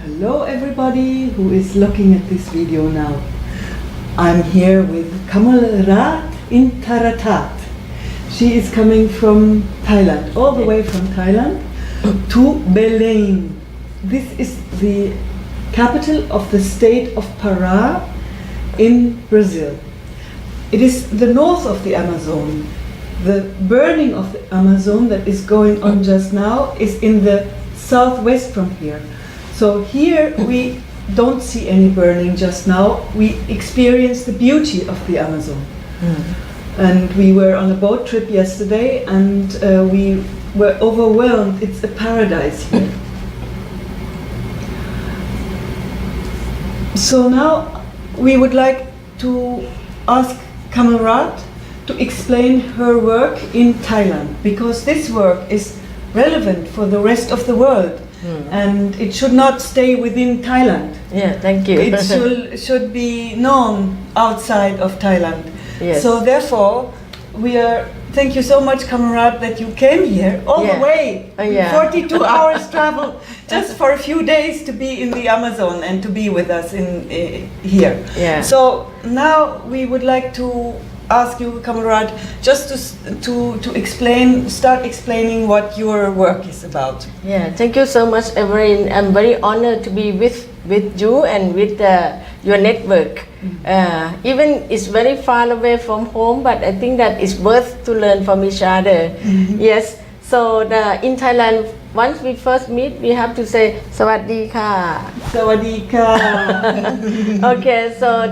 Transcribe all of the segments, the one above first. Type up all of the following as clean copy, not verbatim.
Hello everybody who is looking at this video now. I'm here with Kamolrat Intaratat. She is coming from Thailand, all the way from Thailand to Belém. This is the capital of the state of Pará in Brazil. It is the north of the Amazon. The burning of the Amazon that is going on just now is in the southwest from here. So here we don't see any burning just now. We experience the beauty of the Amazon. And we were on a boat trip yesterday and we were overwhelmed. It's a paradise here. So now we would like to ask Kamolrat to explain her work in Thailand, because this work is relevant for the rest of the world. And it should not stay within Thailand. Yeah, thank you. It should be known outside of Thailand. Yes. So therefore, thank you so much, Kamolrat, that you came here all the way, 42 hours travel, just for a few days to be in the Amazon and to be with us in here. Yeah. So now we would like to ask you, Kamolrat, just to start explaining what your work is about. Yeah, thank you so much, Evelyn. I'm very honored to be with you and with your network. Even it's very far away from home, but I think that it's worth to learn from each other. Yes. So in Thailand, once we first meet, we have to say "Sawadee ka." Sawadee ka. Okay. So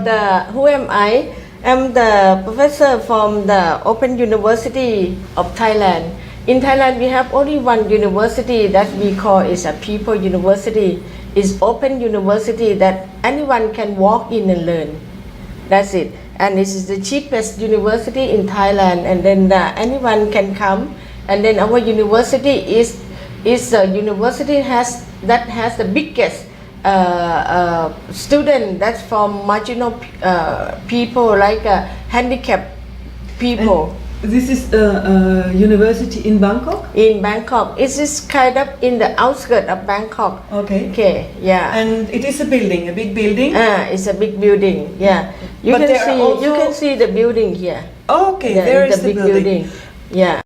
who am I? I'm the professor from the Open University of Thailand. In Thailand, we have only one university that we call is a People University. It's Open University that anyone can walk in and learn. That's it. And this is the cheapest university in Thailand. And then anyone can come. And then our university is a university that has the biggest student that's from marginal people, like handicapped people. And this is a university in Bangkok? In Bangkok. It is kind of in the outskirts of Bangkok. Okay. Okay, yeah. And it is a building, a big building? It's a big building, yeah. You can see the building here. Oh, okay, yeah, there is the big building. Yeah.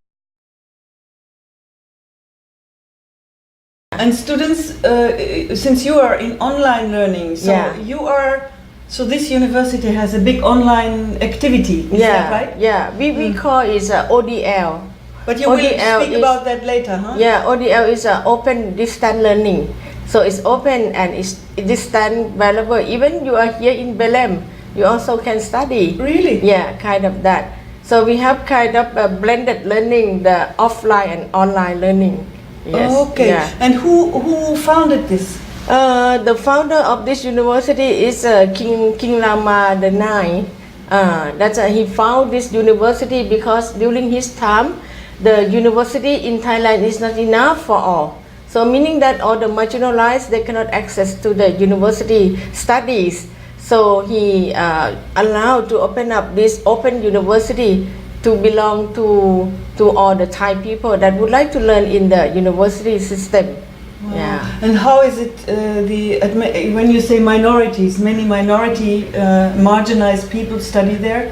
And students, since you are in online learning, so this university has a big online activity, is that right? Yeah, we call it ODL. But you will speak about that later, huh? Yeah, ODL is open distance learning. So it's open and it's distance available. Even you are here in Belém, you also can study. Really? Yeah, kind of that. So we have kind of a blended learning, the offline and online learning. Yes. Okay. Yeah. And who founded this? The founder of this university is King Rama the Ninth. He founded this university because during his time, the university in Thailand is not enough for all. So meaning that all the marginalized, they cannot access to the university studies. So he allowed to open up this open university to belong to all the Thai people that would like to learn in the university system. Wow. Yeah. And how is it when you say minorities, many marginalized people study there?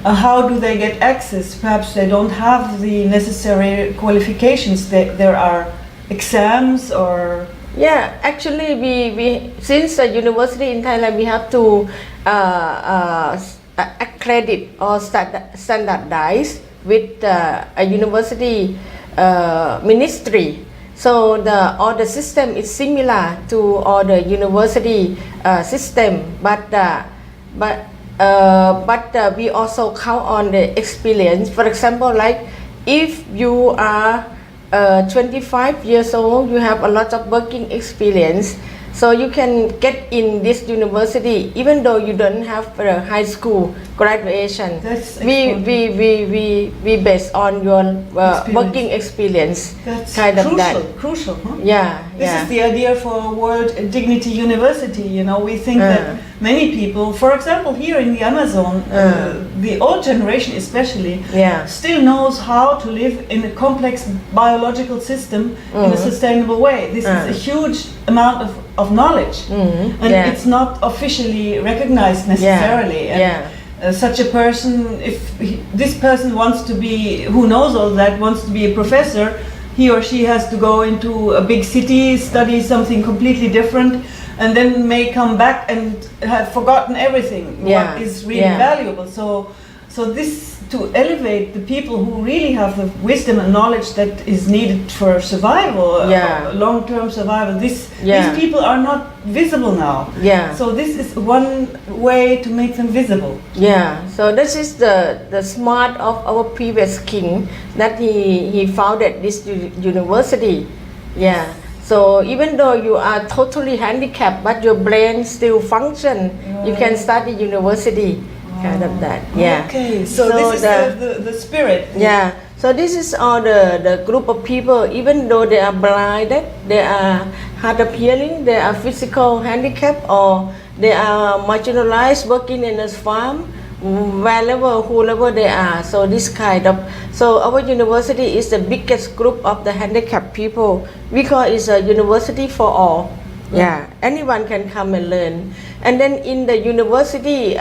How do they get access? Perhaps they don't have the necessary qualifications. There are exams or... Yeah, actually we since the university in Thailand, we have to accredit or standardize with a university ministry. So all the system is similar to all the university system, but we also count on the experience. For example, like if you are 25 years old, you have a lot of working experience. So you can get in this university even though you don't have a high school graduation. That's we based on your working experience. That's kind crucial, of that. crucial, huh? Yeah, This is the idea for World Dignity University. You know, we think that many people, for example, here in the Amazon, the old generation especially, still knows how to live in a complex biological system in a sustainable way. This is a huge amount of knowledge, and it's not officially recognized necessarily. Such a person, if this person wants to be, who knows all that, wants to be a professor, he or she has to go into a big city, study something completely different, and then may come back and have forgotten everything, what is really valuable. So this, to elevate the people who really have the wisdom and knowledge that is needed for survival, long-term survival, these people are not visible now. So this is one way to make them visible. So this is the smart of our previous king, that he founded this university. So even though you are totally handicapped, but your brain still function, you can study university. Kind of that, Okay, so this is the spirit. So this is all the group of people, even though they are blinded, they are hard of hearing, they are physical handicap, or they are marginalized working in a farm, wherever, whoever they are. So this kind of, so our university is the biggest group of the handicapped people. We call it a university for all. Anyone can come and learn. And then in the university,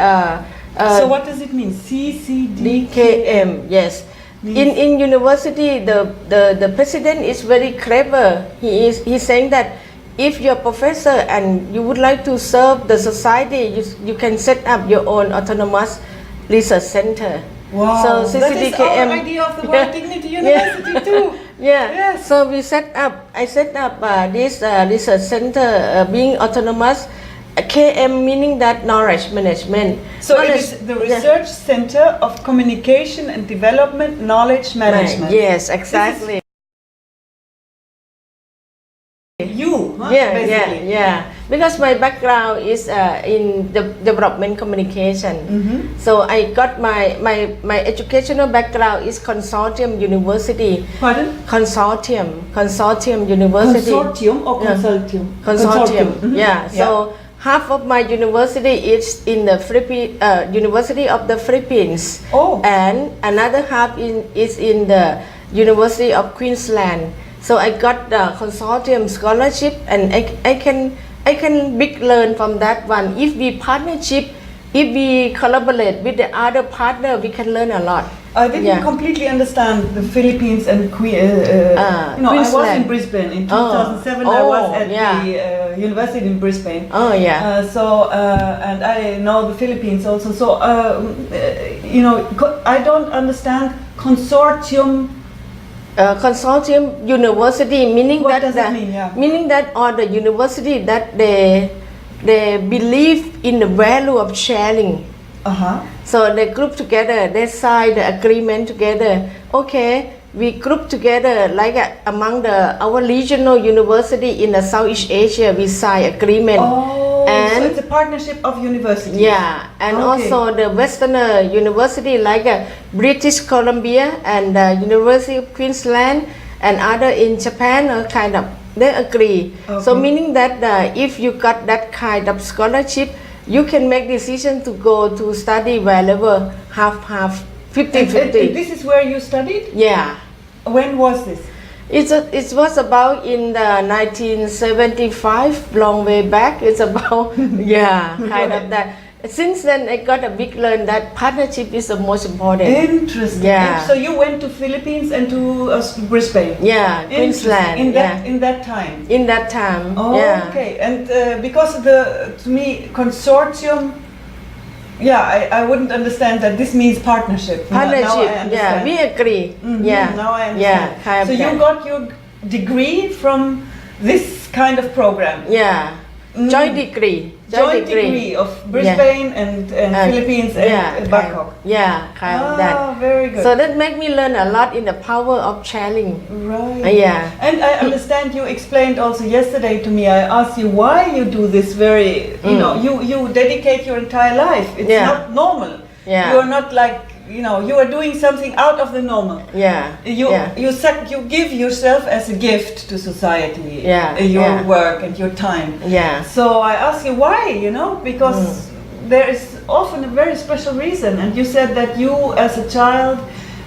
so what does it mean? CCDKM. Yes. In university, the president is very clever. He's saying that if you're a professor and you would like to serve the society, you can set up your own autonomous research center. Wow, so that is our idea of the World Dignity University too. Yes. So I set up this research center being autonomous. KM meaning that knowledge management. So it is the Research Center of Communication and Development Knowledge Management. Yes, exactly. You, huh? Basically. Because my background is in the development communication. So I got my educational background is consortium university. Pardon? Consortium university. Consortium or consortium? Consortium. So half of my university is in the University of the Philippines, and another half is in the University of Queensland. So I got the consortium scholarship, and I can big learn from that one. If we partnership, if we collaborate with the other partner, we can learn a lot. I didn't completely understand the Philippines and I was in Brisbane in 2007. I was at the university in Brisbane. And I know the Philippines also. So I don't understand consortium. Consortium university meaning what that does it mean? Meaning that all the university that they believe in the value of sharing. So they group together, they sign the agreement together. Okay, we group together like among our regional university in the Southeast Asia, we sign agreement. And so it's a partnership of universities. And also the Western university like British Columbia and University of Queensland and other in Japan kind of, they agree. So meaning that if you got that kind of scholarship, you can make decision to go to study wherever, half, 50-50. This is where you studied? When was this? It was about in the 1975, long way back. It's about, kind of that. Since then, I got a big learn that partnership is the most important. Interesting. So you went to Philippines and to Brisbane. Queensland. In that time. In that time. Okay. And because to me consortium, I wouldn't understand that this means partnership. Partnership. We agree. Now I understand. So you got your degree from this kind of program. Joint degree of Brisbane and Philippines and Bangkok. Kind of that. Very good. So that made me learn a lot in the power of sharing. Right. And I understand you explained also yesterday to me. I asked you why you do this very. You dedicate your entire life. It's not normal. Yeah. You are not like, you are doing something out of the normal. Yeah. You give yourself as a gift to society. Yeah, Your yeah. work and your time. Yeah. So I ask you why, because there is often a very special reason. And you said that you, as a child,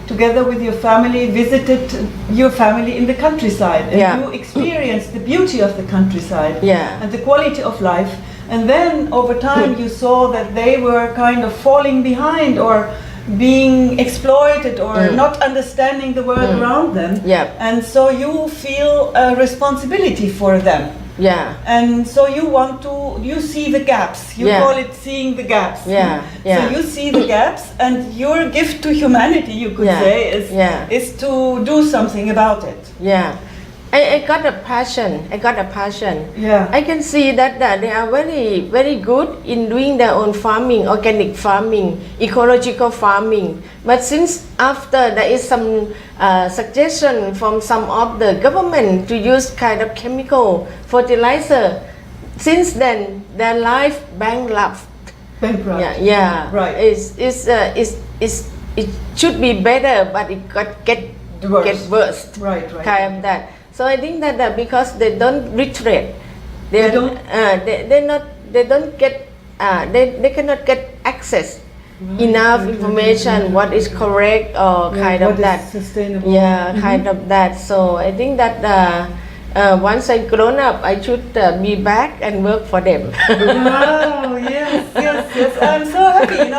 together with your family, visited your family in the countryside, and Yeah. you experienced the beauty of the countryside Yeah. and the quality of life. And then over time you saw that they were kind of falling behind or being exploited or not understanding the world around them. Yeah. And so you feel a responsibility for them. Yeah. And so you see the gaps. You Yeah. call it seeing the gaps. Yeah, yeah. So you see the gaps, and your gift to humanity, you could Yeah, say, yeah. is to do something about it. Yeah. I got a passion. Yeah. I can see that they are very, very good in doing their own farming, organic farming, ecological farming. But since after there is some suggestion from some of the government to use kind of chemical fertilizer, since then their life bankrupt. Bankrupt. Yeah, yeah. Right. It should be better, but it get worse. Right. Kind of that. So I think that because they don't retrade, They don't? they don't get they cannot get access enough information what is correct or kind of what that. is sustainable. Yeah, kind of that. So I think that once I grown up, I should be back and work for them. Wow, yes. I'm so happy,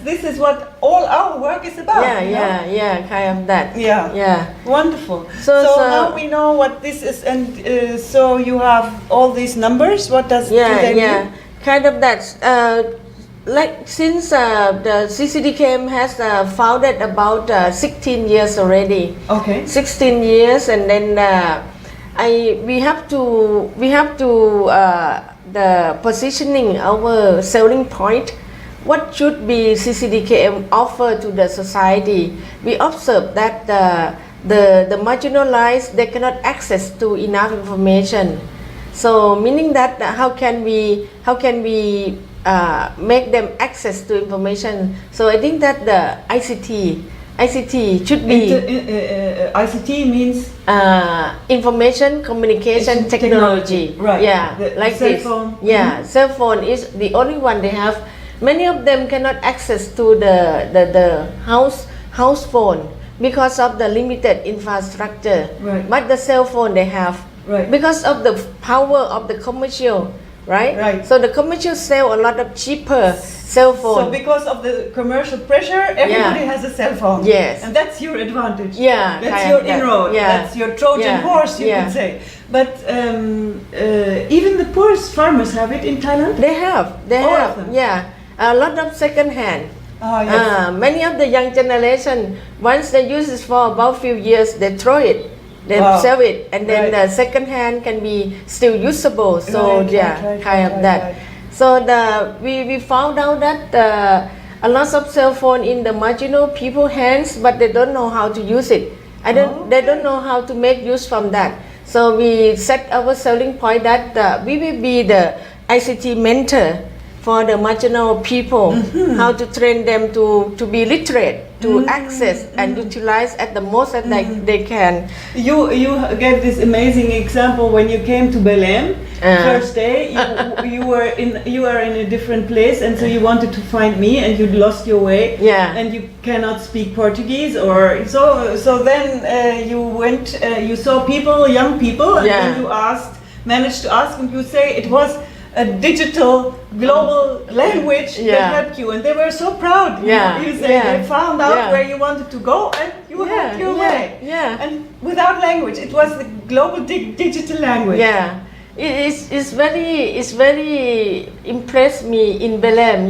This is what all our work is about. Yeah, kind of that. Yeah. Wonderful. So Now we know what this is, and so you have all these numbers. What does do they mean? Kind of that. Like since the CCDKM has founded about 16 years already. Okay. 16 years, and then we have to the positioning our selling point. What should be CCDKM offer to the society? We observe that the marginalized, they cannot access to enough information. So meaning that how can we make them access to information? So I think that the ICT should be ICT means information communication technology. Right. Yeah, like cell this. phone. Yeah, cell phone is the only one they have. Many of them cannot access to the house phone because of the limited infrastructure. Right. But the cell phone they have. Right. Because of the power of the commercial. Right? So the commercial sell a lot of cheaper cell phone. So because of the commercial pressure, everybody has a cell phone. Yes. And that's your advantage. Yeah. That's your inroad. Yeah. That's your Trojan horse, you could say. But even the poorest farmers have it in Thailand? They have. All of them? Yeah. A lot of second hand. Yes. Many of the young generation, once they use it for about few years, they throw it. They sell it, and then the second hand can be still usable. So kind of that. So we found out that a lot of cell phone in the marginal people hands, but they don't know how to use it. They don't know how to make use from that. So we set our selling point that we will be the ICT mentor for the marginal people, how to train them to be literate, to access and utilize at the most that they can. You gave this amazing example when you came to Belém. First day, you were in a different place, and so you wanted to find me, and you lost your way. Yeah. And you cannot speak Portuguese, or so. Then you went. You saw people, young people, and then you managed to ask, and you say it was a digital global language that helped you, and they were so proud. You say they found out where you wanted to go, and you had your way. And without language, it was the global digital language. Yeah, it's very impressed me in Belém.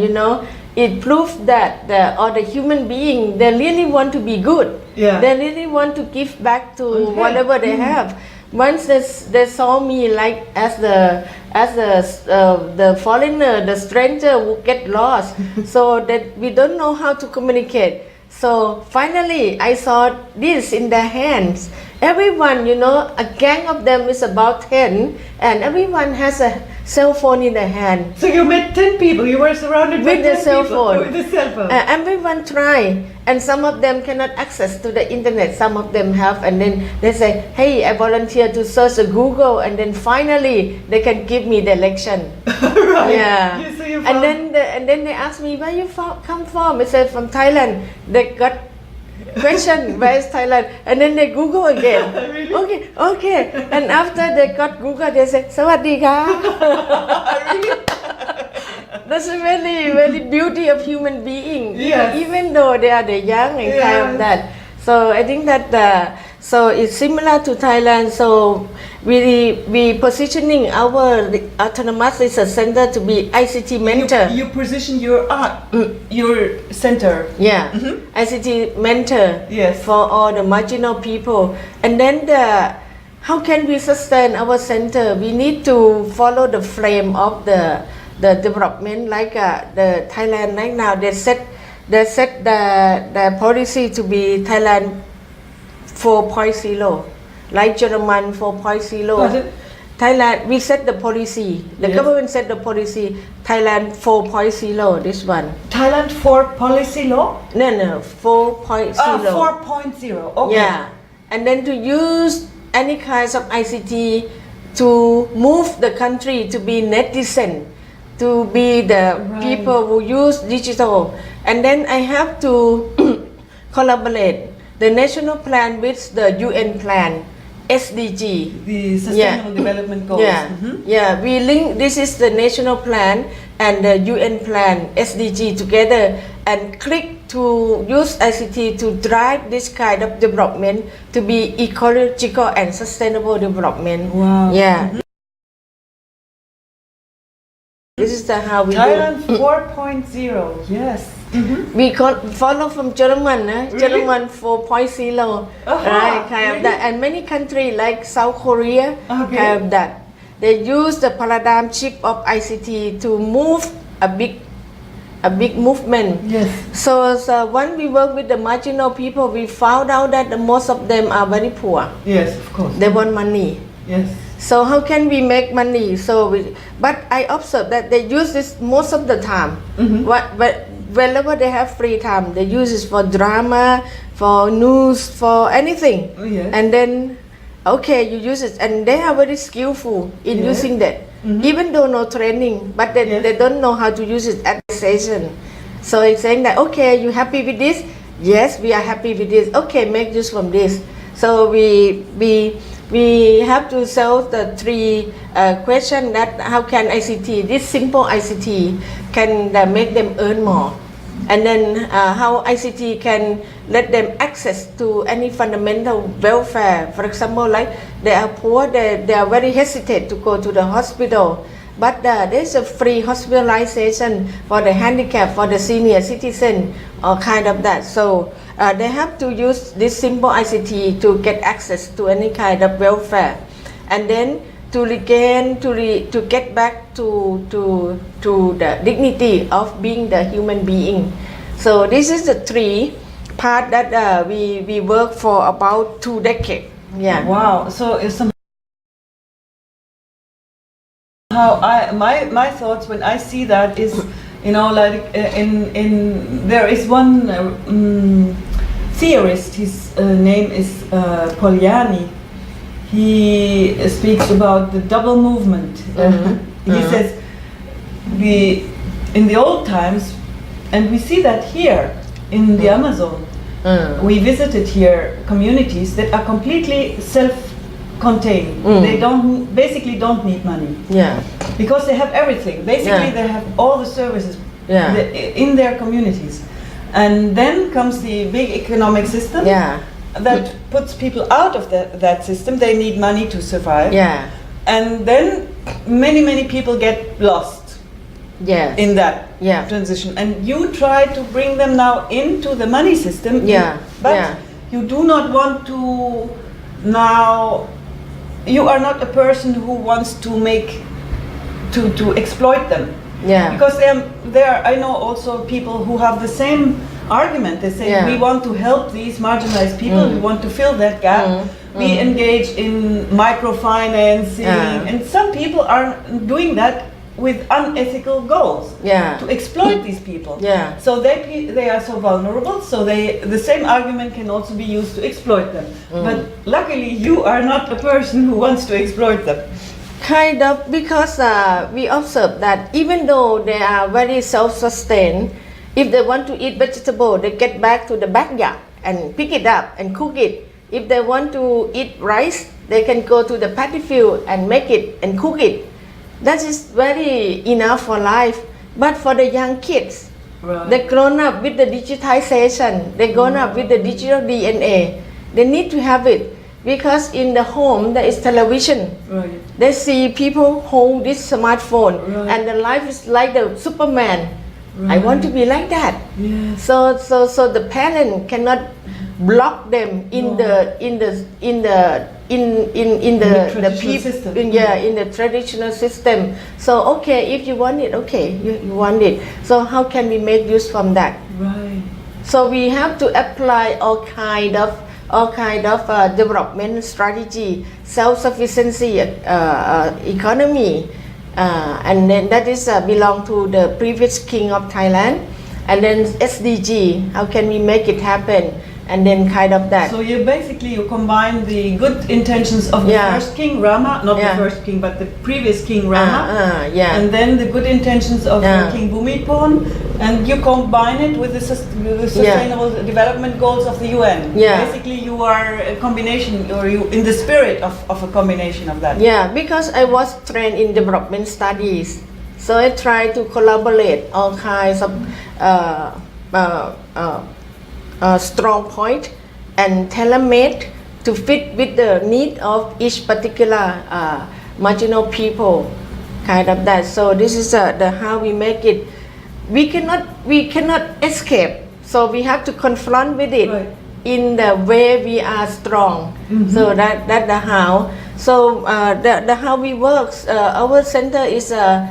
It proves that all the human being, they really want to be good. They really want to give back to whatever they have. Once they saw me like as the foreigner, the stranger who get lost, so that we don't know how to communicate. So finally, I saw this in their hands. Everyone, a gang of them is about 10, and everyone has a cell phone in their hand. So you met 10 people. You were surrounded by With the 10 cell people phone. with the cell phone. Everyone try, and some of them cannot access to the internet. Some of them have, and then they say, "Hey, I volunteer to search Google," and then finally they can give me direction. Right. Yeah. So you And found- then they ask me, "Where you come from?" I said, "From Thailand." They got question, "Where is Thailand?" And then they Google again. Really? Okay. And after they got Google, they say, "Sawadee ka." That's a very beauty of human being. Yes. Even though they are the young and kind of Yes. that. So I think that so it's similar to Thailand. So we positioning our autonomous research center to be ICT mentor. You position your your center. Yeah, ICT mentor. Yes. For all the marginal people. And then how can we sustain our center? We need to follow the frame of the development, like the Thailand right now. They set the policy to be Thailand 4.0, like German 4.0. Pardon? Thailand, we set the policy. The Yes. government set the policy. Thailand 4.0. This one. Thailand 4 policy law? No, 4.0. 4.0. Okay. Yeah, and then to use any kinds of ICT to move the country to be netizen, to be the Right. people who use digital. And then I have to collaborate the national plan with the UN plan, SDG. The Sustainable Development Goals. Yeah, yeah. We link. This is the national plan and the UN plan, SDG together, and click to use ICT to drive this kind of development to be ecological and sustainable development. Wow. Yeah. This is how we Thailand do. 4.0. Yes. We follow from German, Really? German 4.0, right? Kind of that, and many countries like South Korea, Okay. kind of that. They use the paradigm shift of ICT to move a big movement. Yes. So when we work with the marginal people, we found out that most of them are very poor. Yes, of course. They want money. Yes. So how can we make money? But I observe that they use this most of the time. Whenever they have free time, they use it for drama, for news, for anything. Oh, yes. And then, okay, you use it, and they are very skillful in Yes. using that. Even though no training, but Yes. they don't know how to use it at the station. So it's saying that, okay, you happy with this? Yes, we are happy with this. Okay, make use from this. So we have to solve the three question that how can ICT, this simple ICT, can make them earn more, and then how ICT can let them access to any fundamental welfare. For example, like they are poor, they are very hesitant to go to the hospital, but there's a free hospitalization for the handicapped, for the senior citizen, or kind of that. So they have to use this simple ICT to get access to any kind of welfare, and then to regain, to get back to the dignity of being the human being. So this is the three part that we work for about 2 decades. Yeah. Wow. So it's some my thoughts when I see that is, like in there is one theorist. His name is Polanyi. He speaks about the double movement. He says in the old times, and we see that here in the Amazon. We visited here communities that are completely self-contained. They basically don't need money. Yeah. Because they have everything. Basically, Yeah. they have all the services Yeah. in their communities. And then comes the big economic system Yeah. that puts people out of that system. They need money to survive. Yeah. And then many people get lost Yeah. in that Yeah. transition. And you try to bring them now into the money system. Yeah. But Yeah. you do not want to now. You are not a person who wants to to exploit them. Yeah. Because I know also people who have the same argument. They say Yeah. we want to help these marginalized people. We want to fill that gap, We engage in microfinancing, and some people are doing that with unethical goals to exploit these people. So they are so vulnerable. So the same argument can also be used to exploit them. But luckily, you are not the person who wants to exploit them. Kind of, because we observe that even though they are very self-sustained, if they want to eat vegetable, they get back to the backyard and pick it up and cook it. If they want to eat rice, they can go to the paddy field and make it and cook it. That is very enough for life. But for the young kids, they grown up with the digitization, they grown up with the digital DNA. They need to have it. Because in the home there is television. They see people hold this smartphone and the life is like the Superman. I want to be like that. So the parent cannot block them in the traditional system. So okay, if you want it, okay, you want it. So how can we make use from that? So we have to apply all kind of development strategy, self-sufficiency economy, and then that is belong to the previous king of Thailand, and then SDG, how can we make it happen, and then kind of that. So you combine the good intentions of the first king Rama, not the first king but the previous king Rama, and then the good intentions of King Bhumibol, and you combine it with the sustainable development goals of the UN. Basically you are a combination, or you in the spirit of a combination of that. Because I was trained in development studies, so I try to collaborate all kinds of strong point and tailor-made to fit with the need of each particular marginal people, kind of that. So this is the how we make it. We cannot escape. So we have to confront with it in the way we are strong. So that the how. So the how we works. Our center is a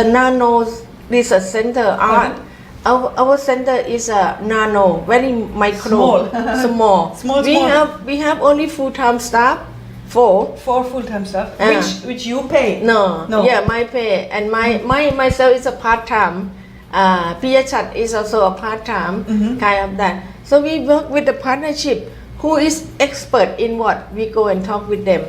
nano research center. Our center is a nano, very micro, small. We have only full-time staff, four full-time staff, which you pay. No. My pay, and myself is a part-time. Piyachat is also a part-time, kind of that. So we work with the partnership. Who is expert in what? We go and talk with them.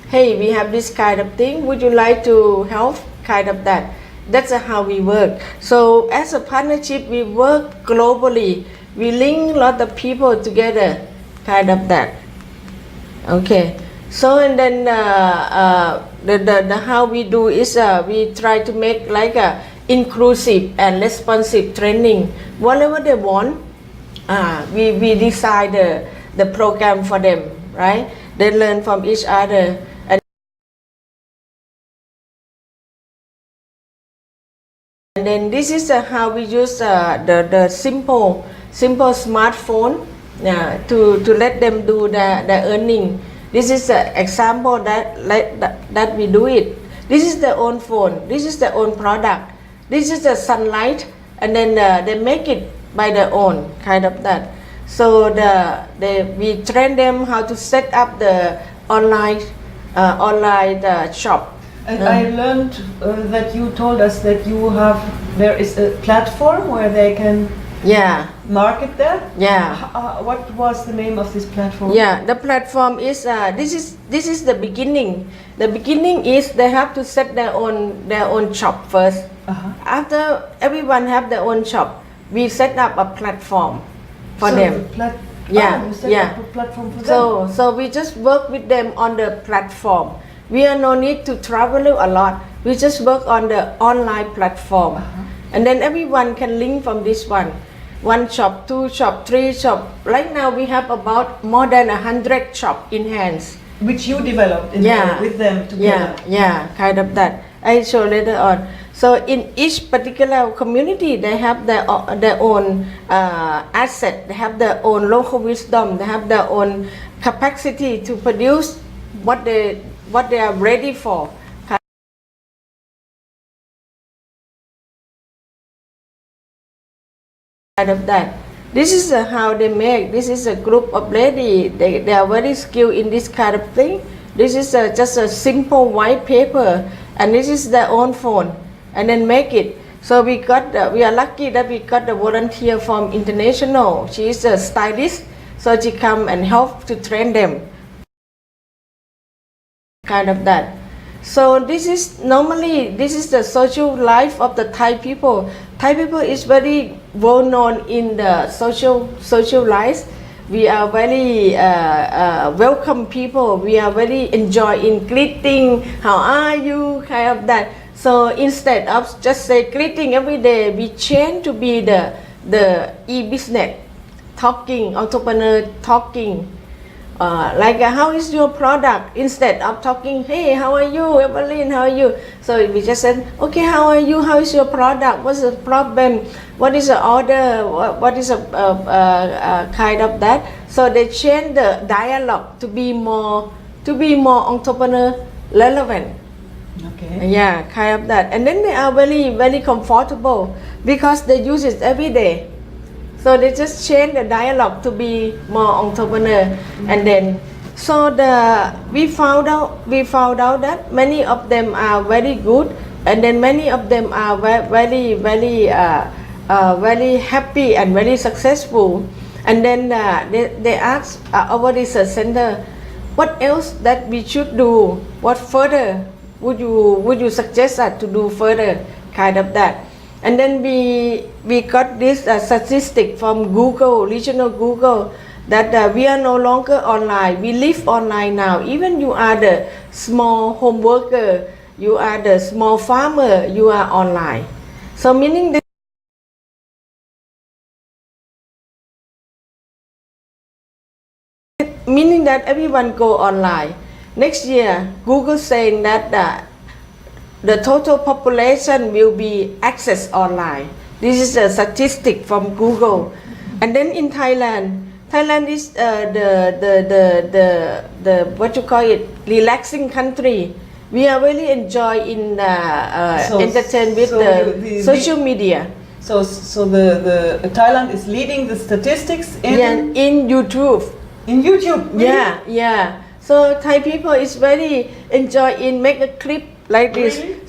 Hey, we have this kind of thing. Would you like to help? Kind of that. That's how we work. So as a partnership, we work globally. We link a lot of people together, kind of that. Okay. So and then the how we do is we try to make like a inclusive and responsive training. Whatever they want, we decide the program for them, right? They learn from each other. And then this is how we use the simple smartphone to let them do the earning. This is an example that we do it. This is their own phone. This is their own product. This is the sunlight, and then they make it by their own, kind of that. So we train them how to set up the online shop. And I learned that you told us that there is a platform where they can market that. What was the name of this platform? The platform is this is the beginning. The beginning is they have to set their own shop first. After everyone have their own shop, we set up a platform for them. You set up a platform for them. So we just work with them on the platform. We are no need to travel a lot. We just work on the online platform, and then everyone can link from this one. One shop, two shop, three shop. Right now we have about more than 100 shop in hands. Which you developed with them together. Kind of that. I show later on. So in each particular community, they have their own asset. They have their own local wisdom. They have their own capacity to produce what they are ready for. Kind of that. This is how they make. This is a group of lady. They are very skilled in this kind of thing. This is just a simple white paper, and this is their own phone, and then make it. So we are lucky that we got a volunteer from international. She is a stylist, so she come and help to train them. Kind of that. So this is the social life of the Thai people. Thai people is very well known in the social life. We are very welcome people. We are very enjoy in greeting. How are you? Kind of that. So instead of just say greeting every day, we change to be the e-business talking, entrepreneur talking. Like how is your product, instead of talking, hey, how are you, Evelyn, how are you? So we just said, okay, how are you, how is your product, what's the problem, what is the order, what is a kind of that. So they change the dialogue to be more entrepreneur relevant. Okay. Yeah, kind of that. And then they are very comfortable because they use it every day. So they just change the dialogue to be more entrepreneur, and then so we found out that many of them are very good, and then many of them are very happy and very successful. And then they ask our research center, what else that we should do? What further would you suggest us to do further? Kind of that. And then we got this statistic from Google, regional Google, that we are no longer online. We live online now. Even you are the small home worker, you are the small farmer, you are online. So meaning that everyone go online. Next year, Google saying that the total population will be access online. This is a statistic from Google. And then in Thailand is the what you call it, relaxing country. We are really enjoy in entertain with the social media. So the Thailand is leading the statistics in YouTube. In YouTube. Really? Yeah. So Thai people is very enjoy in make a clip like this. Really?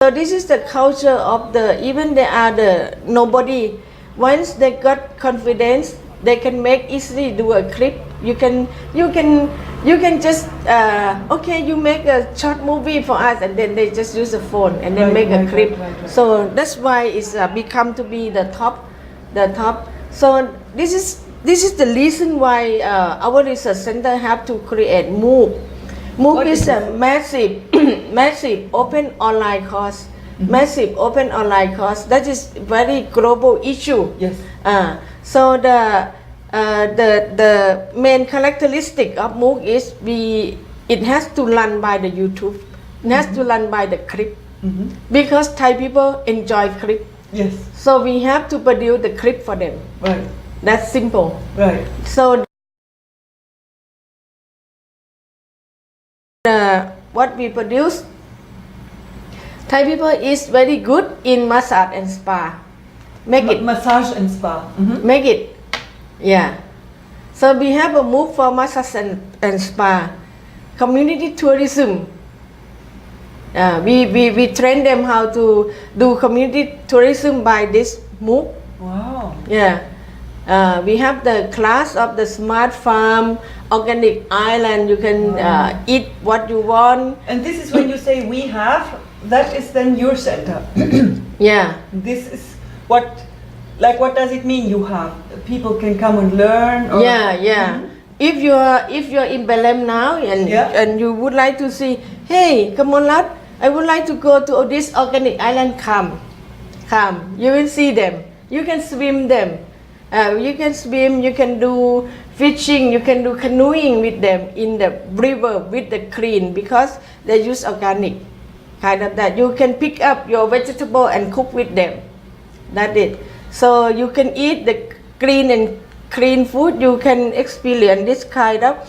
So this is the culture of even they are the nobody. Once they got confidence, they can make easily do a clip. You can just okay, you make a short movie for us, and then they just use the phone and then make a clip. Right. So that's why it's become to be the top. So this is the reason why our research center have to create MOOC. MOOC is a massive open online course. Mm-hmm. Massive open online course that is very global issue. Yes. So the main characteristic of MOOC is it has to run by the YouTube. It has to run by the clip. Mm-hmm. Because Thai people enjoy clip. Yes. So we have to produce the clip for them. Right. That's simple. Right. So what we produce, Thai people is very good in massage and spa. Massage and spa. Mm-hmm. Make it. Yeah. So we have a MOOC for massage and spa. Community tourism. We train them how to do community tourism by this MOOC. Wow. Yeah. We have the class of the smart farm, organic island. You can eat what you want. And this is when you say we have, that is then your center. Yeah. This is what does it mean you have? People can come and learn? Or? Yeah. Mm-hmm. If you're in Belém now and you would like to see, hey, Kamolrat, I would like to go to this organic island. Come. You will see them. You can swim them. You can swim. You can do fishing. You can do canoeing with them in the river with the clean because they use organic. Kind of that. You can pick up your vegetable and cook with them. That's it. So you can eat the clean food. You can experience this kind of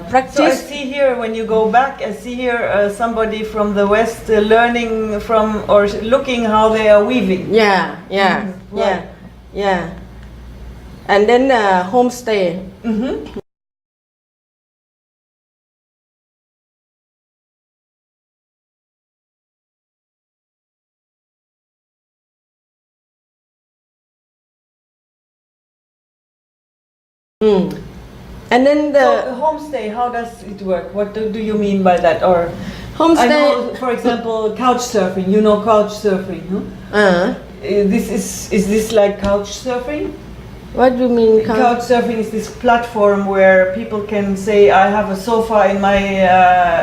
practice. So I see see here when you go back, I see here somebody from the West learning from or looking how they are weaving. Yeah, yeah, Mm, yeah, right. yeah. And then homestay. Mm-hmm. And then So the homestay, how does it work? What do you mean by that? Or I homestay. know, for example, couch surfing. You know couch surfing, huh? This is this like couch surfing? What do you mean? Couch surfing is this platform where people can say, I have a sofa in my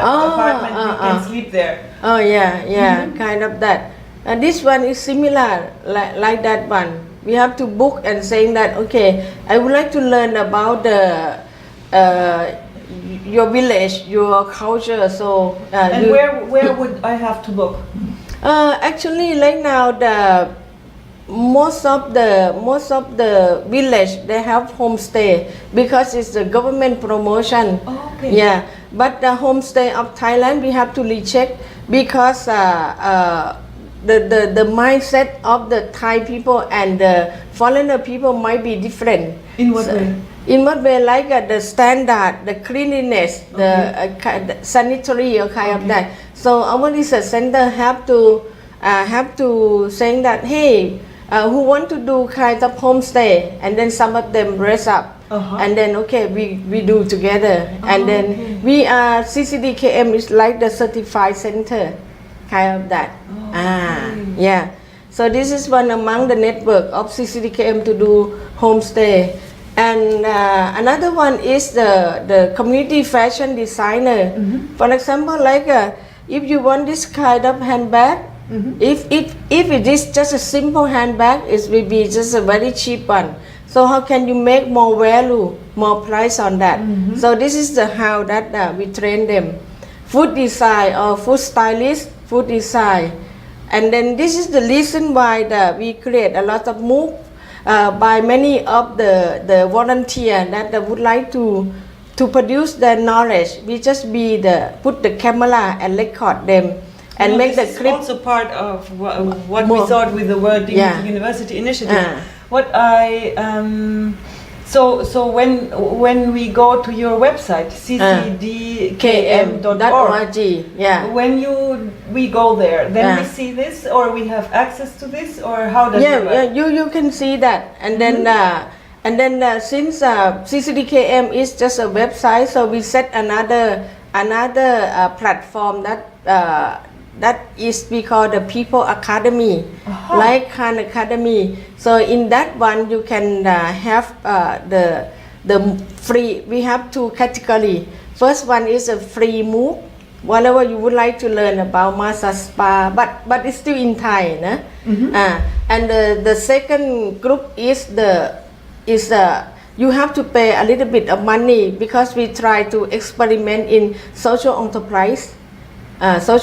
apartment, you can sleep there. Oh yeah, yeah, kind of that. And this one is similar, like that one. We have to book and saying that, okay, I would like to learn about the your village, your culture. So And where would I have to book? actually, right now most of the village they have homestay because it's the government promotion. Oh, okay. Yeah, but the homestay of Thailand we have to recheck because the mindset of the Thai people and the foreigner people might be different. In what way? In what way? Like the standard, the cleanliness, the sanitary or kind of that. So our research center have to saying that, hey, who want to do kind of homestay, and then some of them dress up, and then okay, we do together, and then we are CCDKM is like the certified center, kind of that. Yeah. So this is one among the network of CCDKM to do homestay. And another one is the community fashion designer. For example, like if you want this kind of handbag, if it is just a simple handbag, it will be just a very cheap one. So how can you make more value, more price on that? So this is the how that we train them. Food design or food stylist, food design. And then this is the reason why we create a lot of move by many of the volunteer that would like to produce their knowledge. We just put the camera and record them and make the clip. Also part of what we thought with the World Dignity University Initiative. What I so when we go to your website ccdkm.org, when we go there, then we see this, or we have access to this, or how does it work? You can see that, and then since CCDKM is just a website, so we set another platform that is we call the People Academy, like Khan Academy. So in that one you can have the free. We have two category. First one is a free move, whatever you would like to learn about massage spa, but it's still in Thai, nah? And the second group is you have to pay a little bit of money because we try to experiment in social enterprise. So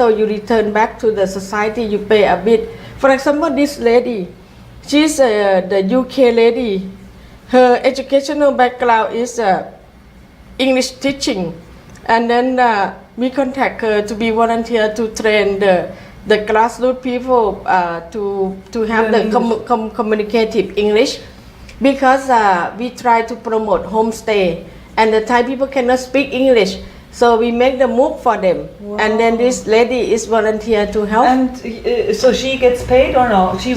you return back to the society, you pay a bit. For example, this lady, she's the UK lady. Her educational background is English teaching, and then we contact her to be volunteer to train the grassroots people to have the communicative English, because we try to promote homestay and the Thai people cannot speak English. So we make the MOOC for them, and then this lady is volunteer to help. And so she gets paid or no? She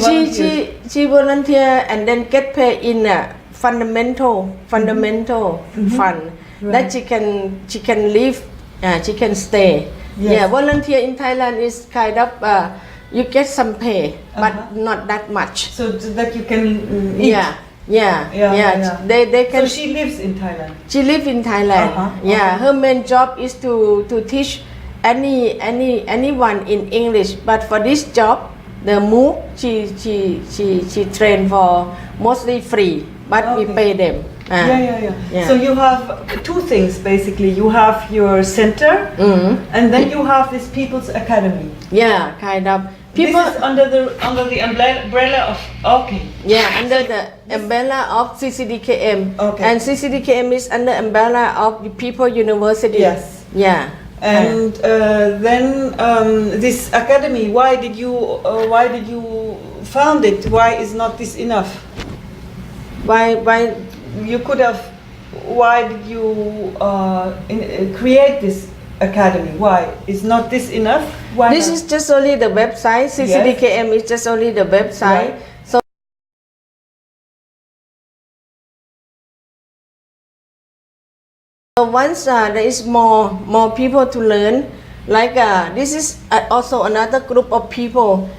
volunteer and then get paid in a fundamental fund that she can live, she can stay. Yes. Yeah, volunteer in Thailand is kind of you get some pay, but not that much. So that you can eat. Yeah. They can. So she lives in Thailand. She lives in Thailand. Yeah, her main job is to teach anyone in English. But for this job, the MOOC, she trained for mostly free, but we pay them. Yeah. So you have two things basically. You have your center, and then you have this People's Academy. Yeah, kind of. People, This is under the umbrella of okay. yeah, under the umbrella of CCDKM. Okay. And CCDKM is under umbrella of the People University. Yes. Yeah. And then this academy. Why did you found it? Why is not this enough? Why You could have. Why did you create this academy? Why is not this enough? Why this not? is just only the website. CCDKM is just only the website. Right. So once there is more people to learn, like this is also another group of people.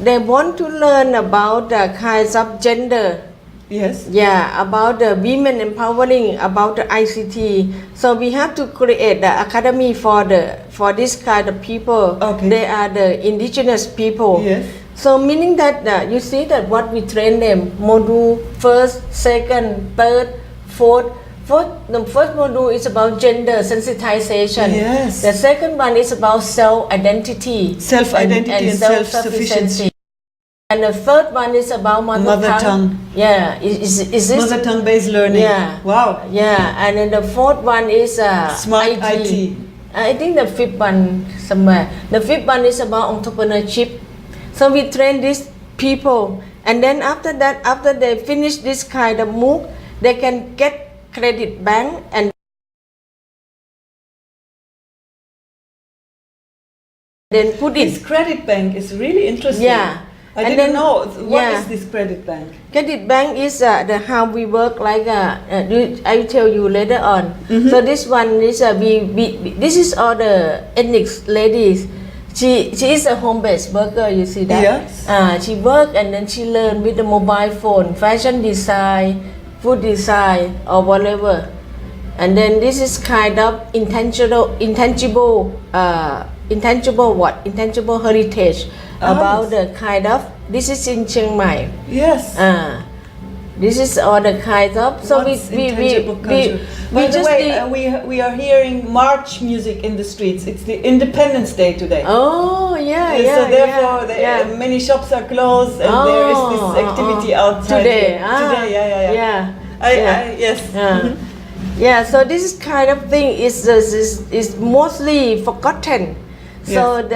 They want to learn about the kinds of gender. Yes. Yeah, about the women empowering, about the ICT. So we have to create the academy for this kind of people. Okay. They are the indigenous people. Yes. So meaning that you see that what we train them, module first, second, third, fourth. The first module is about gender sensitization. Yes. The second one is about self-identity. Self-identity and self-sufficiency. And the third one is about mother tongue. Yeah, is this Mother tongue based learning. Yeah. Wow. Yeah, and then the fourth one is Smart IT. I think the fifth one somewhere. The fifth one is about entrepreneurship. So we train these people, and then after that, after they finish this kind of MOOC, they can get credit bank and then put it. This credit bank is really interesting. Yeah. I And didn't then- know. What yeah. is this credit bank? Credit bank is the how we work like I will tell you later on. So this one is we this is all the ethnic ladies. She is a home-based worker. You see that? Yes. She work and then she learn with the mobile phone, fashion design, food design or whatever. And then this is kind of intangible heritage about the kind of. This is in Chiang Mai. Yes. This is all the kind of. So What's we intangible culture? By the just way, we are hearing march music in the streets. It's the Independence Day today. Oh yeah, yeah. So therefore, yeah. Many shops are closed, and there is this activity outside today. here. Today, yeah. Yes. Yeah, so this kind of thing is mostly forgotten. So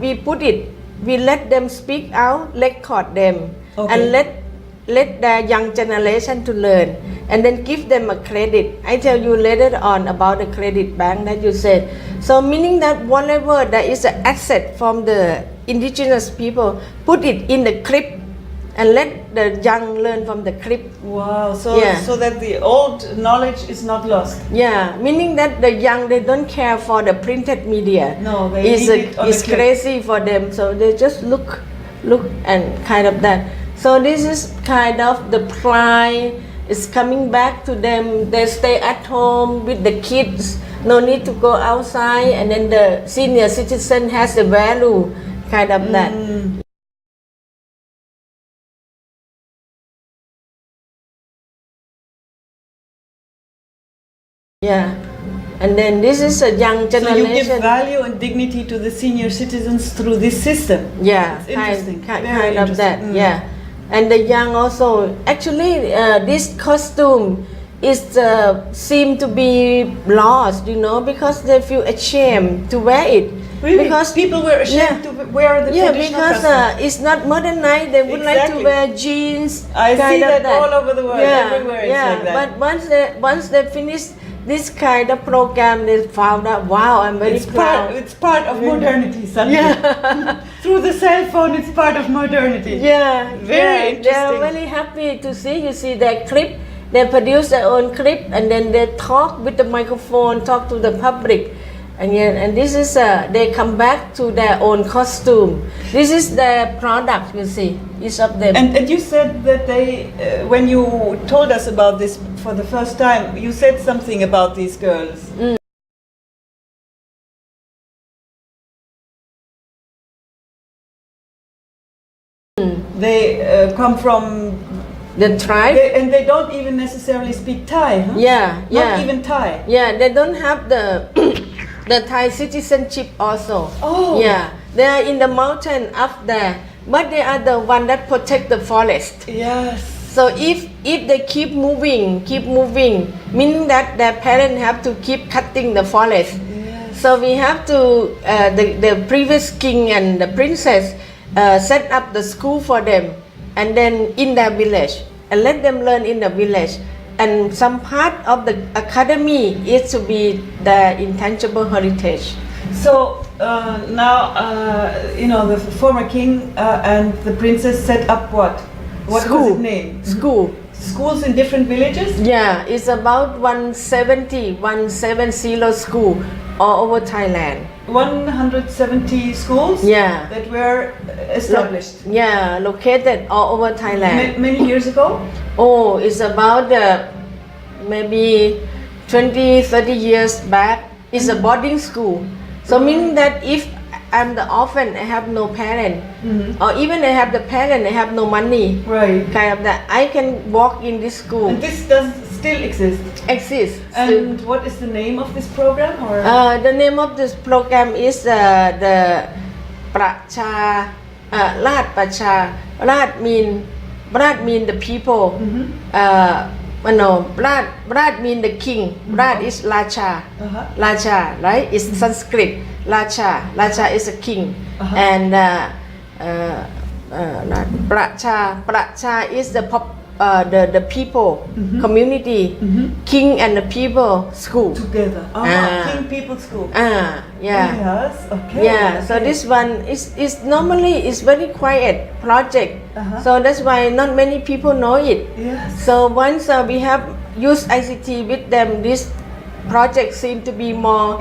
we put it, we let them speak out, record them, and let the young generation to learn, and then give them a credit. I tell you later on about the credit bank that you said. So meaning that whatever there is an asset from the indigenous people, put it in the crypt and let the young learn from the crypt. Wow. So Yeah. so that the old knowledge is not lost. Yeah, meaning that the young, they don't care for the printed media. No, they need it on it's the clip. crazy for them, so they just look and kind of that. So this is kind of the pride is coming back to them. They stay at home with the kids, no need to go outside, and then the senior citizen has the value, kind of that. Yeah, and then this is a young So you give generation. value and dignity to the senior citizens through this system. Yeah, It's interesting. kind Very of that. interesting. Yeah, and the young also. Actually, this costume is seem to be lost, because they feel ashamed to wear it. Really? Because people were ashamed to wear the traditional because costume. it's not modernized. They would like to Exactly. wear jeans. I see kind of that all over the world. Everywhere it's like that. But once they finish this kind of program, they found out, wow, I'm very proud. It's part of modernity, suddenly. Yeah. Through the cell phone, it's part of modernity. Yeah, Very They are interesting. very happy to see. You see their clip. They produce their own clip, and then they talk with the microphone, talk to the public, and this is they come back to their own costume. This is their product. You see, each of them. And you said that they, when you told us about this for the first time, you said something about these girls. They come from, the tribe. and they don't even necessarily speak Thai, huh? Yeah, Not even Thai. Yeah, they don't have the the Thai citizenship also. Oh. Yeah, they are in the mountain up there, but they are the one that protect the forest. Yes. So if they keep moving, meaning that their parents have to keep cutting the forest. Yes. So we have to the previous king and the princess set up the school for them, and then in their village, and let them learn in the village. And some part of the academy is to be the intangible heritage. So now, the former king and the princess set up what? What School. was its name? School. Schools in different villages? Yeah, it's about 170 school all over Thailand. 170 schools Yeah. that were established. Yeah, located all over Thailand. Many years ago? Oh, it's about maybe 20-30 years back. It's a boarding school. So meaning that if I'm the orphan, I have no parent, or even I have the parent, I have no money. Right. Kind of that. I can walk in this school. And this does still exist. Exists. And what is the name of this program? Or The name of this program is the Pracha Rat Pracha. Rat mean the people. No, Rat mean the king. Rat is Racha. Racha, right? It's Sanskrit. Racha is a king. And Pracha is the people, community, king and the people, school. together. King People School. Yeah. Yes. Okay. Yeah, so okay. this one is normally is very quiet project. So that's why not many people know it. Yes. So once we have used ICT with them, this project seemed to be more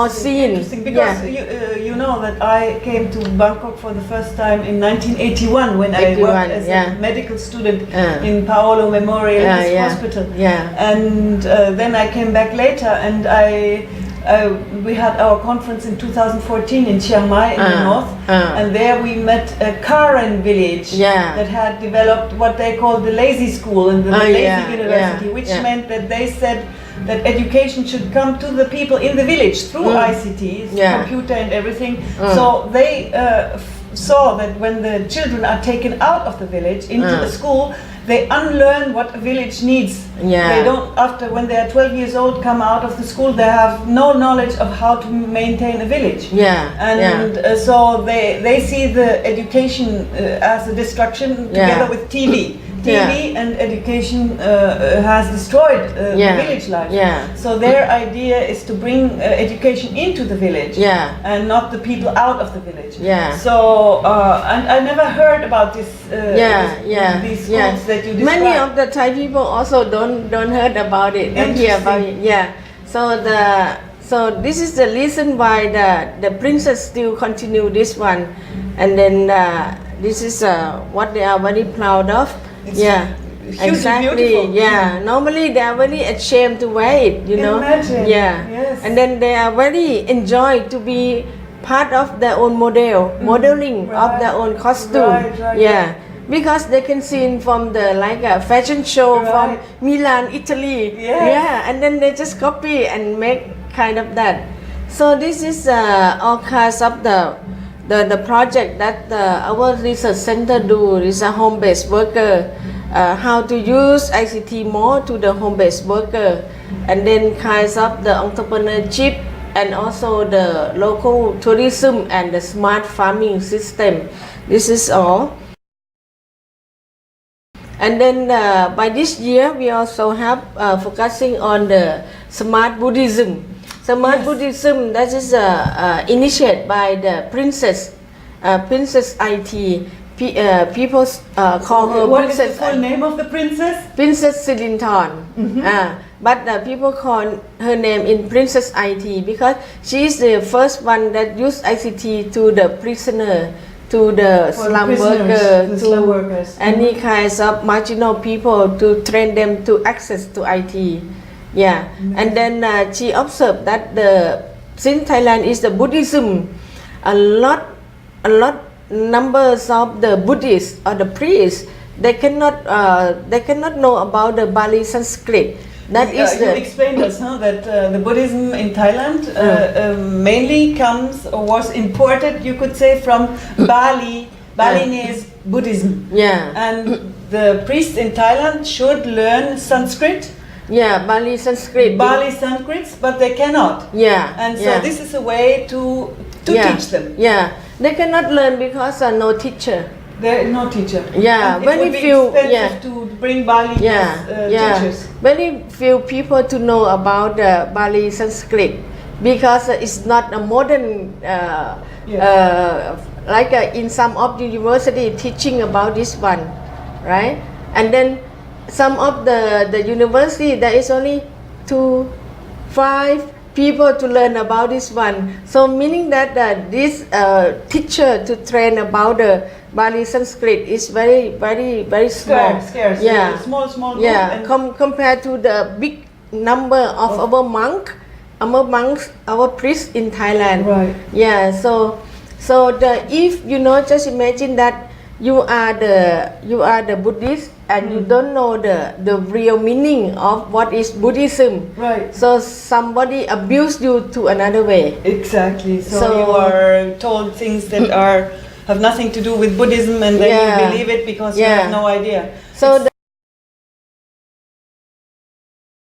seen. Interesting, because you know that I came to Bangkok for the first time in 1981 when I worked as a medical student in Paolo Memorial Hospital. Yeah. And then I came back later, and we had our conference in 2014 in Chiang Mai in the north, and there we met a Karen village that had developed what they called the lazy school and the lazy university, which meant that they said that education should come to the people in the village through ICT, computer and everything. So they saw that when the children are taken out of the village into the school, they unlearn what a village needs. They don't, when they are 12 years old, come out of the school, they have no knowledge of how to maintain a village. So they see the education as a destruction together with TV. And education has destroyed the village life. So their idea is to bring education into the village and not the people out of the village. So and I never heard about this. These schools that you described. Many of the Thai people also don't heard about it. Don't hear about it. Yeah. So this is the reason why the princess still continue this one, and then this is what they are very proud of. Exactly. Beautiful. Normally they are very ashamed to wear it, you know. Imagine. Yes. And then they are very enjoy to be part of their own modeling of their own costume. Because they can see from the fashion show from Milan, Italy. And then they just copy and make kind of that. So this is all kinds of the project that our research center do is a home-based worker, how to use ICT more to the home-based worker, and then kinds of the entrepreneurship and also the local tourism and the smart farming system. This is all. And then by this year we also have focusing on the smart Buddhism. Smart Buddhism, that is initiated by the princess IT. People call her what Princess. Is the full name of the princess? Princess Sirinthorn. But people call her name in Princess IT because she is the first one that used ICT to the prisoner, to the slum workers, any kinds of marginal people, to train them to access to IT. And then she observed that since Thailand is the Buddhism, a lot numbers of the Buddhists or the priests, they cannot know about the Bali Sanskrit. That is you the explained us, huh, that the Buddhism in Thailand mainly comes or was imported, you could say, from Balinese Buddhism. yeah. And the priests in Thailand should learn Sanskrit, Yeah, Bali Sanskrit. Bali Sanskrits, but they cannot. Yeah. And so yeah. this is a way to yeah. teach them. Yeah, they cannot learn because no teacher. There is no teacher. Yeah, and very it would be few. expensive Yeah. to bring Balinese teachers. Very few people to know about the Bali Sanskrit because it's not a modern like in some of the university teaching about this one, right? And then some of the university there is only 5 people to learn about this one. So meaning that this teacher to train about the Bali Sanskrit is very small. Scarce. Yeah. Small group. Yeah. And Compared to the big number of our monks, our priests in Thailand. Right. Yeah. So if just imagine that you are the Buddhist and you don't know the real meaning of what is Buddhism. Right. So somebody abused you to another way. Exactly. So So- you are told things that have nothing to do with Buddhism, and then Yeah. you believe it because you Yeah. have no idea. So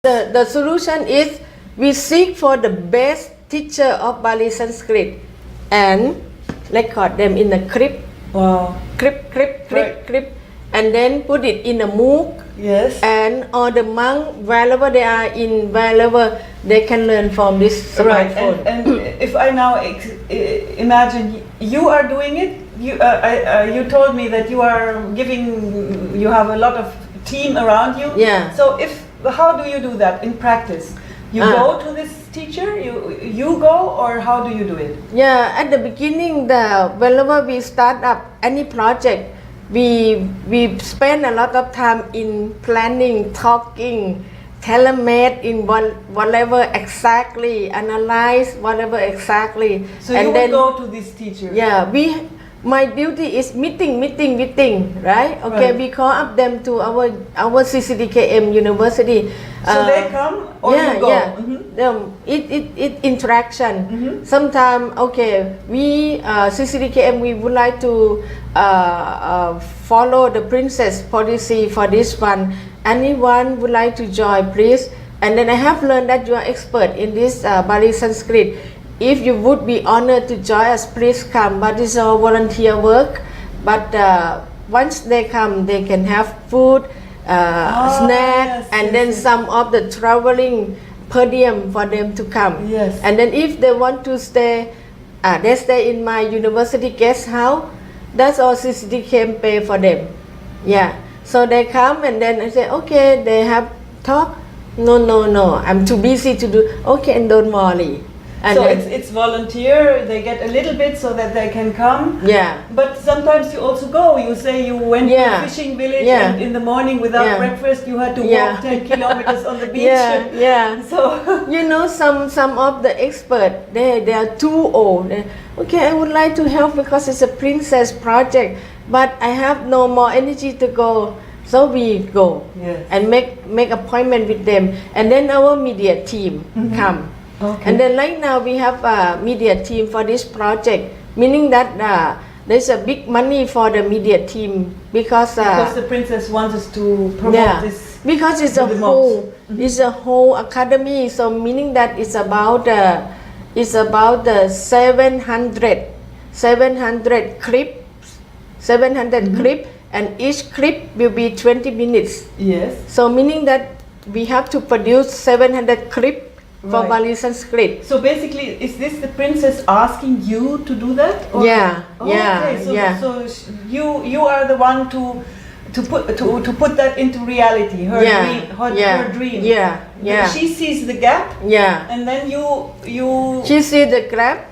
the solution is we seek for the best teacher of Bali Sanskrit and record them in a crypt, Wow. crypt, and then put it in a MOOC. Yes. And all the monk, wherever they are in, wherever they can learn from this Right. smartphone. And if I now imagine you are doing it, you told me that you have a lot of team around you. Yeah. So how do you do that in practice? You go to this teacher, you go, or how do you do it? Yeah, at the beginning, whenever we start up any project, we spend a lot of time in planning, talking, tailor-made in whatever exactly, analyze whatever exactly. So and you then, would go to this teacher. Yeah, my duty is meeting, right? Okay, Right. we call up them to our CCDKM university. So they come or you go? Yeah. Mhm. It interaction. Mhm. Sometimes, okay, we CCDKM we would like to follow the princess policy for this one. Anyone would like to join, please? And then I have learned that you are expert in this Bali Sanskrit. If you would be honored to join us, please come. But it's all volunteer work. But once they come, they can have food, snack, yes, and yes, then yes. some of the traveling per diem for them to come. Yes. And then if they want to stay, they stay in my university guest house. That's all CCDKM pay for them. Yeah. So they come and then I say, okay, they have talk. No, I'm too busy to do. Okay, and don't worry. And So then, it's volunteer. They get a little bit so that they can come. yeah. But sometimes you also go. You say you went to Yeah. a fishing village Yeah. and in the morning without Yeah. breakfast you had to Yeah. walk 10 kilometers on the beach. Yeah. So You know, some of the experts they are too old. Okay, I would like to help because it's a princess project, but I have no more energy to go. So we go Yes. and make appointment with them, and then our media team come. Okay. And then right now we have a media team for this project, meaning that there's a big money for the media team because the princess wants us to promote this. because it's a with the whole it's a whole academy, so meaning that it's about the 700 clips, 700 clip, and each clip will be 20 minutes. Yes. So meaning that we have to produce 700 clip for Right. Bali Sanskrit. So basically, is this the princess asking you to do that? Or? Yeah, Oh, yeah, okay. So, yeah. so you are the one to put that into reality. Her dream. Yeah. She sees the gap, Yeah. and then you. She see the gap,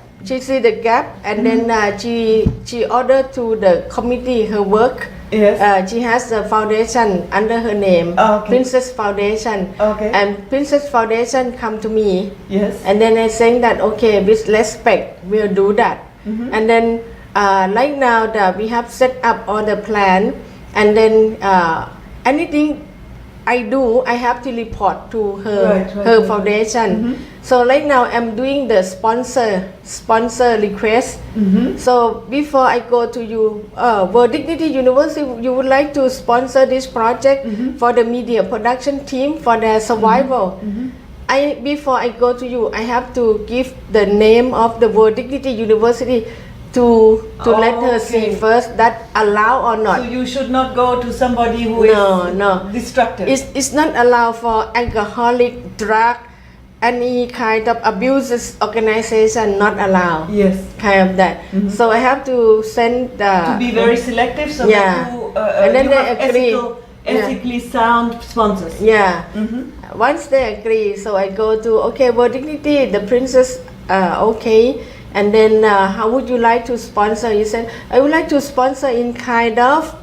and then she ordered to the committee her work. Yes. She has a foundation under her name, Okay. Princess Foundation. Okay. And Princess Foundation come to me, Yes. and then I saying that okay, with respect, we'll do that. And then right now that we have set up all the plan, and then anything I do, I have to report to her Right, right. foundation. So right now I'm doing the sponsor request. So before I go to you, World Dignity University, you would like to sponsor this project for the media production team for their survival. Before I go to you, I have to give the name of the World Dignity University to let her see first that allow or not. So you should not go to somebody who No. is destructive. It's not allowed for alcoholic, drug, any kind of abuses organization, not allowed. Yes. Kind of that. So I have to send To be very selective, so Yeah. that you, And then you they have agree. ethically sound sponsors. Yeah. Once they agree, so I go to World Dignity, the princess, okay. And then how would you like to sponsor? You said, I would like to sponsor in kind of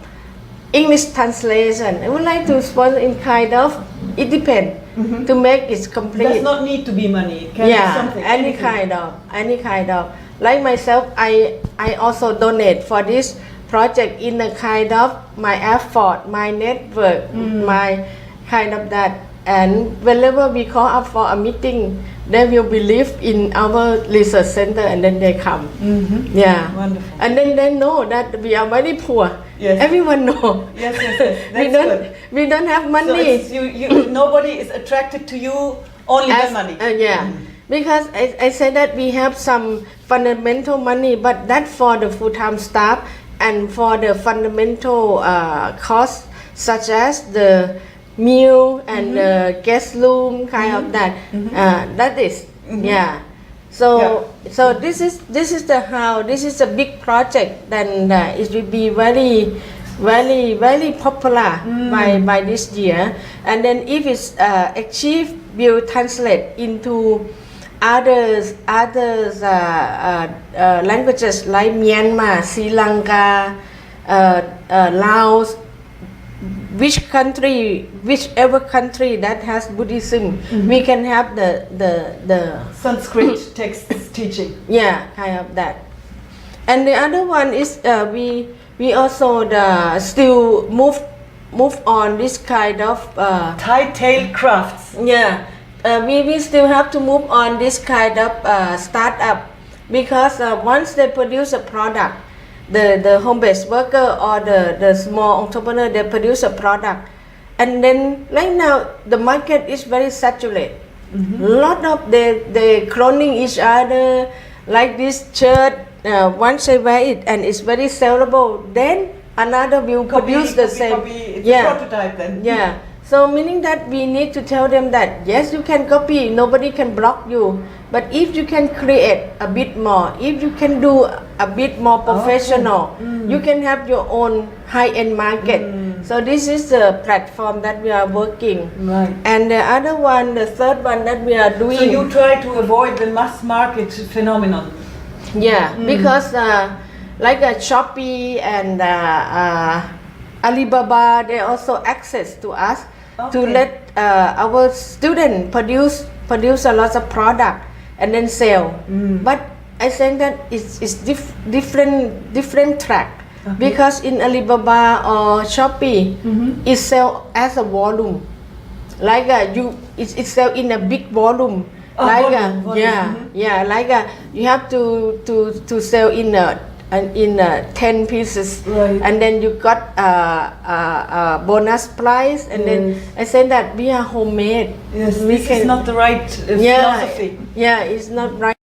English translation. I would like to sponsor in kind of, it depends, to make it complete. Does not need to be money. It can be something. any kind of. Like myself, I also donate for this project in a kind of my effort, my network, my kind of that. And whenever we call up for a meeting, they will believe in our research center and then they come. Yeah. Wonderful. And then they know that we are very poor. Yes. Everyone know. Yes. That's good. We don't have So money. it's nobody is attracted to you only by money. Yeah. Because I said that we have some fundamental money, but that for the full-time staff and for the fundamental costs such as the meal and the guest room, kind of that. That is, yeah. So this is a big project. Then it will be very popular by this year. And then if it's achieved, will translate into others languages like Myanmar, Sri Lanka, Laos. Whichever country that has Buddhism, we can have the Sanskrit texts teaching. Yeah, kind of that. And the other one is we also still move on this kind of Tie-tail crafts. yeah. We still have to move on this kind of startup because once they produce a product, the home-based worker or the small entrepreneur, they produce a product, and then right now the market is very saturated. Lot of they cloning each other, like this shirt. Once they wear it and it's very sellable, then another will produce the same. It's a prototype then. Yeah. So meaning that we need to tell them that yes, you can copy, nobody can block you. But if you can create a bit more, if you can do a bit more professional, you can have your own high-end market. So this is the platform that we are working. Right. And the other one, the third one that we are doing. So you try to avoid the mass market phenomenon. Yeah, because like Shopee and Alibaba, they also access to us to let our students produce a lot of product and then sell. But I think that it's different track. Because in Alibaba or Shopee, it sell as a volume. Like it sell in a big volume. Volume. Like you have to sell in 10 pieces, right. And then you got a bonus price, and then I said that we are homemade. Yes, this is not the right philosophy. Yeah, it's not right.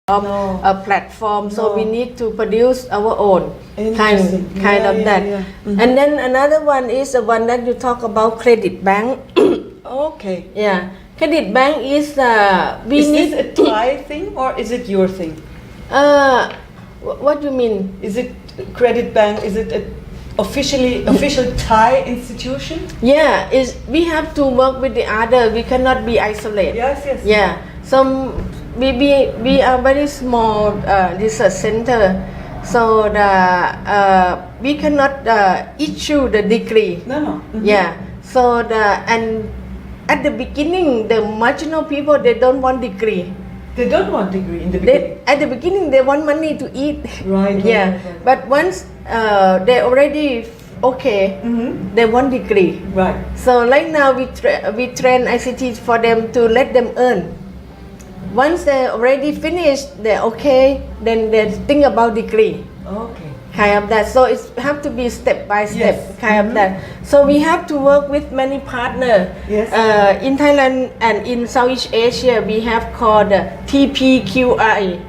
A platform, so we need to produce our own kind of that. And then another one is the one that you talk about, credit bank. Okay. Yeah, credit bank is Is this a Thai thing or is it your thing? What do you mean? Is it credit bank? Is it a official Thai institution? Yeah, we have to work with the other. We cannot be isolated. Yes. Yeah, so we are very small research center, so we cannot issue the degree. No. Yeah, so and at the beginning, the marginal people, they don't want degree. They don't want degree in the beginning. At the beginning, they want money to eat. Right. Yeah, but once they already okay, Mm-hmm. they want degree. Right. So right now we train ICT for them to let them earn. Once they already finished, they're okay, then they think about degree. Okay. Kind of that. So it have to be step by step. Yes. Kind of that. So we have to work with many partners. Yes. In Thailand and in Southeast Asia, we have called TPQI.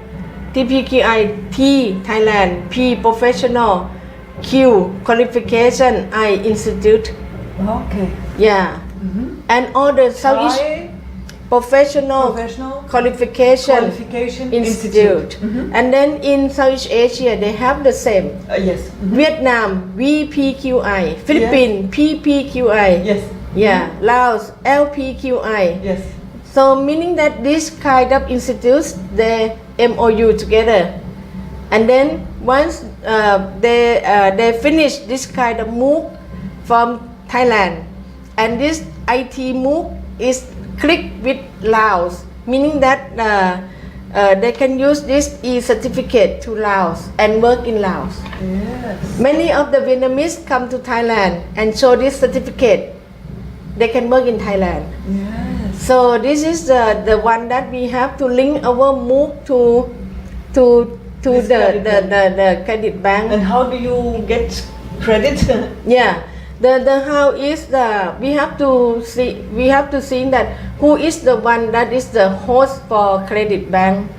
TPQI, T Thailand, P Professional, Q Qualification, I Institute. Okay. Yeah. And all the Southeast Thai Professional Qualification Institute. And then in Southeast Asia, they have the same. Yes. Vietnam, VPQI. Philippines, PPQI. Yes. Yeah. Laos, LPQI. Yes. So meaning that this kind of institutes, they MOU together. And then once they finish this kind of MOOC from Thailand, and this IT MOOC is clicked with Laos, meaning that they can use this e-certificate to Laos and work in Laos. Yes. Many of the Vietnamese come to Thailand and show this certificate. They can work in Thailand. Yes. So this is the one that we have to link our MOOC to This the credit bank. And how do you get credit? Yeah, the how is we have to see that who is the one that is the host for credit bank.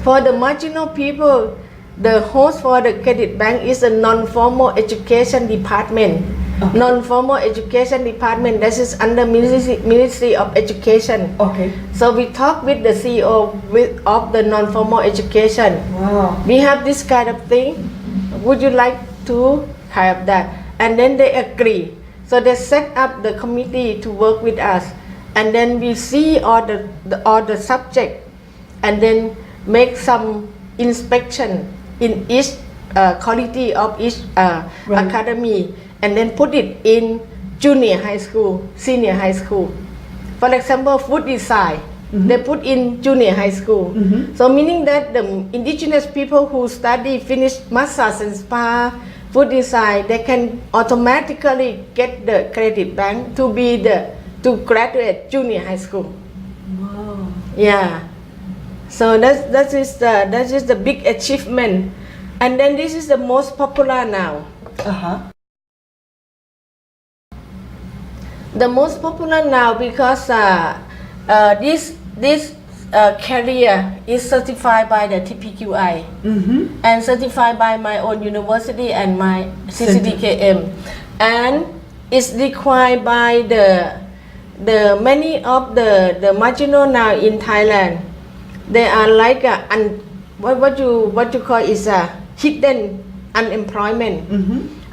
For the marginal people, the host for the credit bank is a non-formal education department. Okay. Non-formal education department that is under Ministry of Education. Okay. So we talk with the CEO of the non-formal education. Wow. We have this kind of thing. Would you like to have that? And then they agree. So they set up the committee to work with us. And then we see all the subject, and then make some inspection in each quality of each Right. academy, and then put it in junior high school, senior high school. For example, food design, they put in junior high school. So meaning that the indigenous people who finish massage and spa, food design, they can automatically get the credit bank to graduate junior high school. Wow. Yeah. So that is the big achievement. And then this is the most popular now. Uh-huh. The most popular now because this career is certified by the TPQI and certified by my own university and my CCDKM, and is required by the many of the marginal now in Thailand. They are like what you call is a hidden unemployment.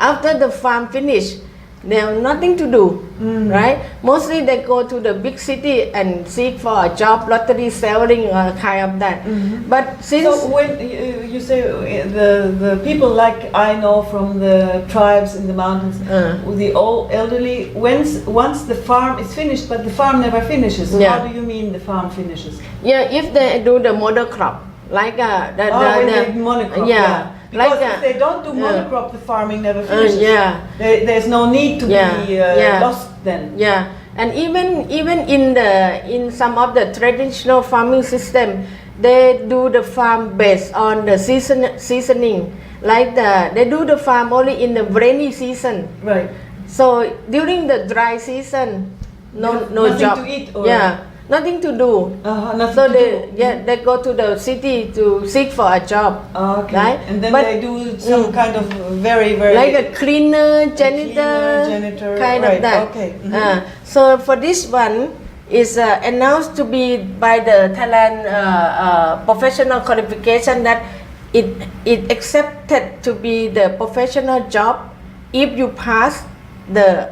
After the farm finish, they have nothing to do, right? Mostly they go to the big city and seek for a job, lottery selling or kind of that. But since So when you say the people like I know from the tribes in the mountains, the old elderly, once the farm is finished, but the farm never finishes. Yeah. How do you mean the farm finishes? yeah, if they do the monocrop, like when they monocrop, yeah. Because Like if they don't do monocrop, the farming never finishes. yeah. There's no need to Yeah, be yeah. lost then. Yeah, and even in some of the traditional farming system, they do the farm based on the seasoning. Like they do the farm only in the rainy season. Right. So during the dry season, no Nothing job. to eat or- Yeah, nothing to do. Nothing So to they do. they go to the city to seek for a job. Okay. Right? And then But- they do some kind of very like a cleaner, janitor, janitor, kind right, of that. okay. So for this one is announced to be by the Thailand professional qualification that it accepted to be the professional job if you pass the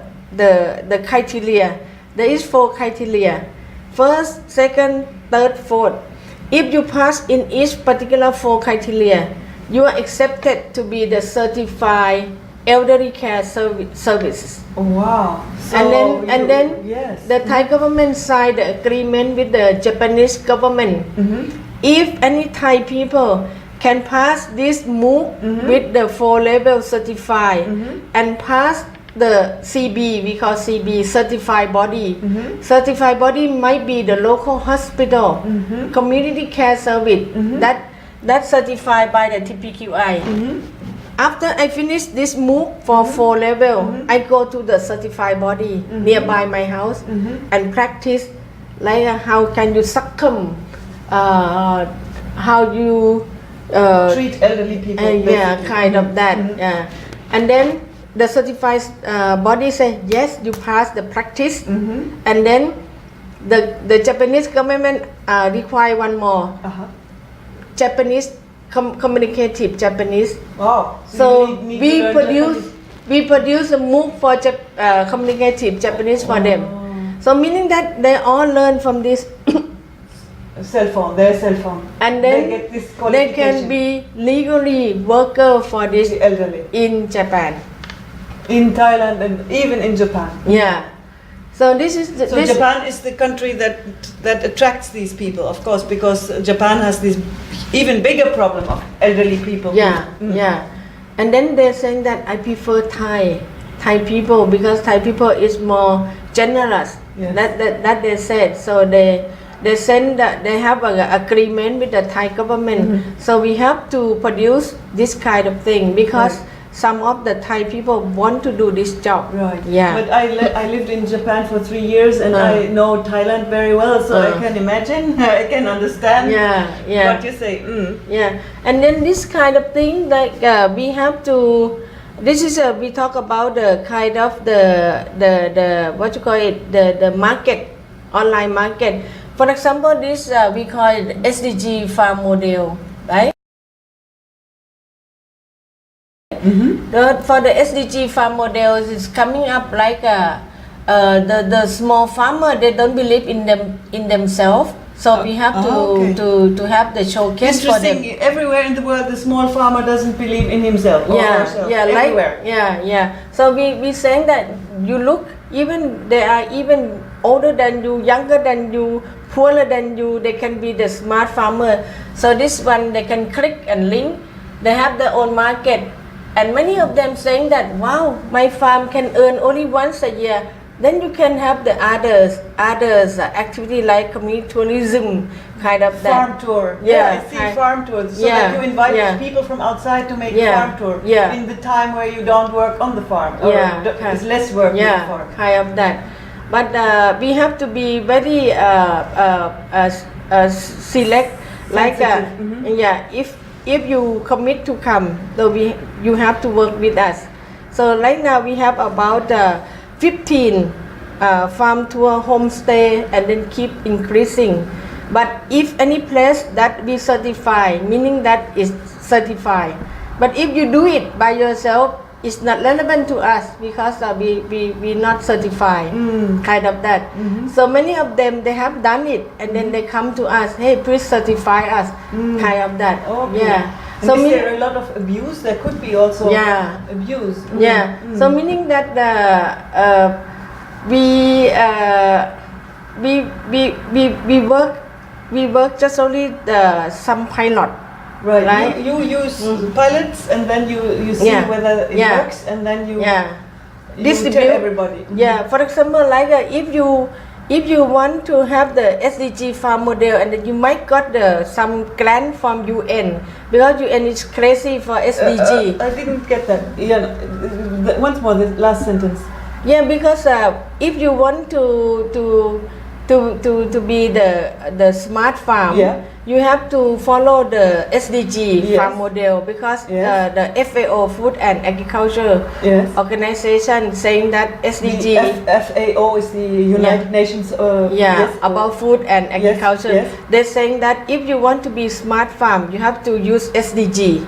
criteria. There is 4 criteria. First, second, third, fourth. If you pass in each particular 4 criteria, you are accepted to be the certified elderly care services. Wow. So and then yes. the Thai government signed the agreement with the Japanese government. If any Thai people can pass this MOOC with the 4 level certified and pass the CB, we call CB, certified body. Certified body might be the local hospital, community care service, that's certified by the TPQI. After I finish this MOOC for 4 level, I go to the certified body nearby my house and practice like how can you succumb, how you treat elderly people. yeah, kind of that. Yeah, and then the certified body say yes, you pass the practice, and then the Japanese government require one more. Japanese communicative Japanese. Wow. So we produce a MOOC for communicative Japanese for them. So meaning that they all learn from this their cell phone, and then they get this they can be legally worker for this the elderly in Japan, in Thailand, and even in Japan. Yeah. So this is Japan is the country that attracts these people, of course, because Japan has this even bigger problem of elderly people. Yeah, yeah. And then they're saying that I prefer Thai people because Thai people is more generous. Yes. That they said. So they send that they have an agreement with the Thai government. So we have to produce this kind of thing because some of the Thai people want to do this job. Right. Yeah. But I lived in Japan for 3 years and I know Thailand very well, so I can imagine, I can understand what you say. Yeah. And then this kind of thing, like we have to. This is we talk about the kind of the what you call it, the market, online market. For example, this we call it SDG farm model, right? For the SDG farm models, it's coming up like the small farmer, they don't believe in themselves, so we have to have the showcase for them. Everywhere in the world, the small farmer doesn't believe in himself or herself. Everywhere. So we saying that you look, even they are even older than you, younger than you, poorer than you, they can be the smart farmer. So this one they can click and link. They have their own market. And many of them saying that, wow, my farm can earn only once a year. Then you can have the others activity like community tourism, kind of that. Farm tour. I see farm tours. So that you invite people from outside to make a farm tour in the time where you don't work on the farm or there's less work on the farm. Kind of that. But we have to be very select, like if you commit to come, so you have to work with us. So right now we have about 15 farm tour, homestay, and then keep increasing. But if any place that we certify, meaning that is certified. But if you do it by yourself, it's not relevant to us because we not certified, kind of that. So many of them, they have done it and then they come to us, hey, please certify us, kind of that. And so is there a lot of abuse? There could be also abuse. So meaning that we work just only some pilot. Right. You use pilots and then you see whether it works and then you tell everybody. For example, like if you want to have the SDG farm model and then you might got some grant from UN because UN is crazy for SDG. I didn't get that. Once more, the last sentence. Because if you want to be the smart farm, you have to follow the SDG farm model because the FAO, Food and Agriculture Organization, saying that SDG FAO is the United Nations about food and agriculture. They're saying that if you want to be smart farm, you have to use SDG.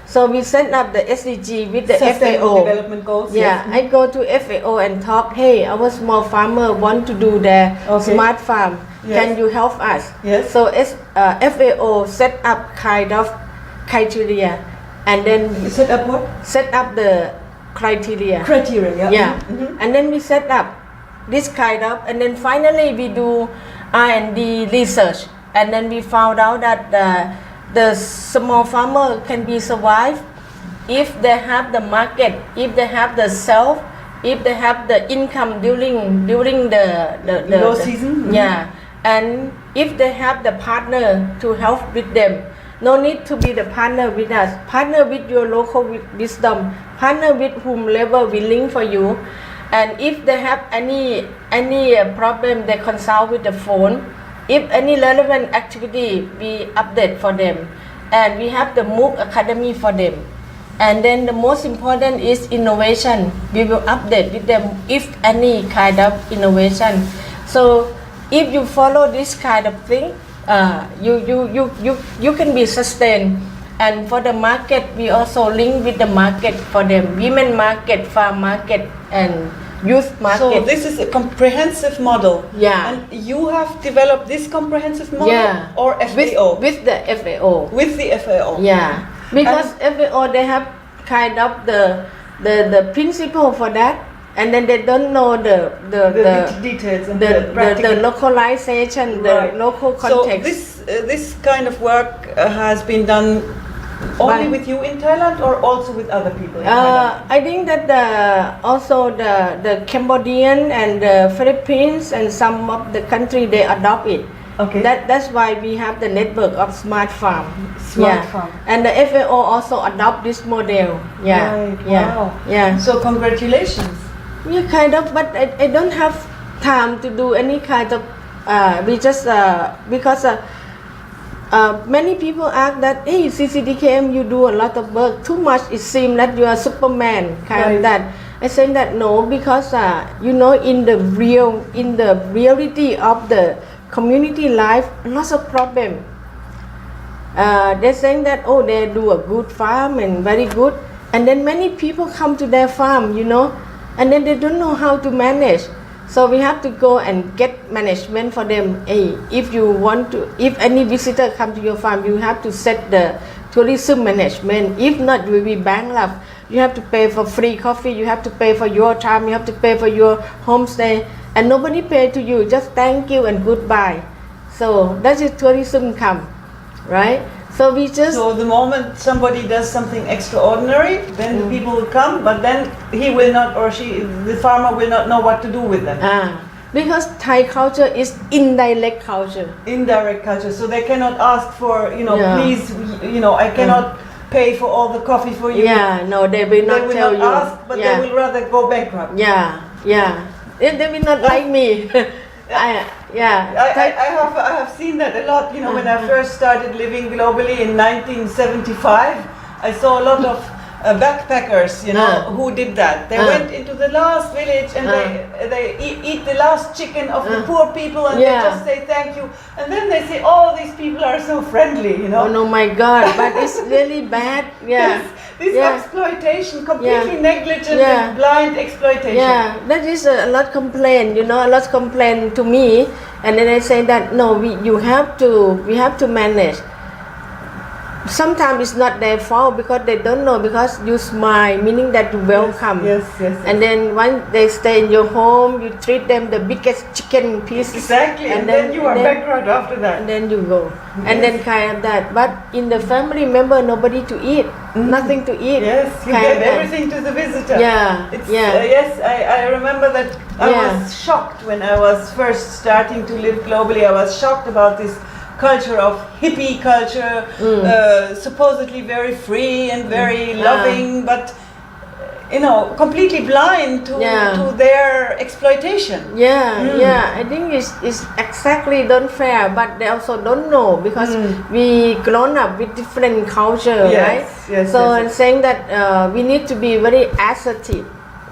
So we set up the SDG with the FAO. Development Goals. I go to FAO and talk, hey, our small farmer want to do their smart farm. Can you help us? So FAO set up kind of criteria and then set up what? Set up the criteria. And then we set up this kind of, and then finally we do R&D research, and then we found out that the small farmer can be survive if they have the market, if they have the sell, if they have the income during the Low season? Yeah, and if they have the partner to help with them. No need to be the partner with us. Partner with your local wisdom. Partner with whomever willing for you. And if they have any problem, they consult with the phone. If any relevant activity, we update for them. And we have the MOOC Academy for them. And then the most important is innovation. We will update with them if any kind of innovation. So if you follow this kind of thing, you can be sustained. And for the market, we also link with the market for them. Women market, farm market, and youth market. So this is a comprehensive model. Yeah. And you have developed this comprehensive model, Yeah. or FAO? With the FAO. With the FAO. Yeah. Because FAO, they have kind of the principle for that, and then they don't know the details and the localization, the local context. So this kind of work has been done only with you in Thailand, or also with other people in Thailand? I think that also the Cambodian and the Philippines and some of the country, they adopt it. Okay. That's why we have the network of smart farm. Smart farm. And the FAO also adopt this model. Yeah. Right. Yeah. Wow. Yeah. So congratulations. Yeah, kind of, but I don't have time to do any kind of. We just because many people ask that, hey, CCDKM, you do a lot of work too much. It seems that you are Superman kind of that. I say that no, because in the reality of the community life, lots of problem. They're saying that they do a good farm and very good, and then many people come to their farm, and then they don't know how to manage. So we have to go and get management for them. Hey, if any visitor come to your farm, you have to set the tourism management. If not, you will be bankrupt. You have to pay for free coffee. You have to pay for your time. You have to pay for your homestay, and nobody pay to you. Just thank you and goodbye. So that is tourism come, right? So the moment somebody does something extraordinary, then the people will come, but then he will not, or the farmer will not know what to do with them. Because Thai culture is indirect culture. Indirect culture, so they cannot ask for, please, I cannot pay for all the coffee for you. Yeah, no, they will not tell you. Ask, but they will rather go bankrupt. Yeah. They will not like me. I have seen that a lot. When I first started living globally in 1975, I saw a lot of backpackers, who did that. They went into the last village and they eat the last chicken of the poor people, and they just say thank you. And then they say, oh, these people are so friendly, Oh no, my God! But it's really bad. Yeah. This exploitation, completely negligent and blind exploitation. Yeah, that is a lot complaint. A lot complaint to me, and then I say that no, we have to manage. Sometimes it's not their fault because they don't know, because you smile, meaning that you welcome. Yes. And then when they stay in your home, you treat them the biggest chicken pieces. Exactly, and then you are bankrupt after that. And then you go. And then kind of that. But in the family member, nobody to eat, nothing to eat. Yes, you gave everything to the visitor. Yeah. Yes, I remember that. I was shocked when I was first starting to live globally. I was shocked about this culture of hippie culture, supposedly very free and very loving, but completely blind to their exploitation. I think it's exactly don't fair, but they also don't know, because we grown up with different culture, right? So I'm saying that we need to be very assertive.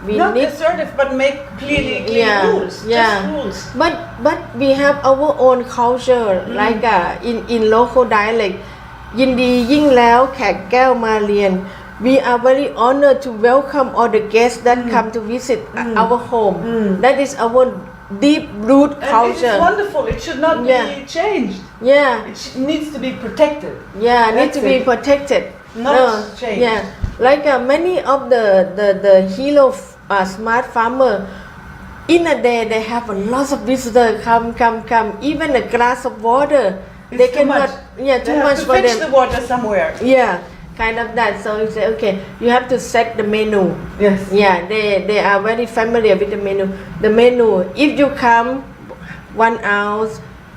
Not assertive, but make clear rules. Just rules. But we have our own culture, like in local dialect. ยินดียิ่งแล้วแขกแก้วมาเรียน We are very honored to welcome all the guests that come to visit our home. That is our deep root culture. And it is wonderful. It should not be changed. It needs to be protected. Need to be protected. Not changed. Like many of the hero smart farmer, in a day they have a lot of visitors come. Even a glass of water, It's they too cannot. much. Yeah, too They have much to for fetch them. the water somewhere. Yeah, kind of that. So you say, okay, you have to set the menu. Yes. Yeah, they are very familiar with the menu. The menu, if you come 1 hour,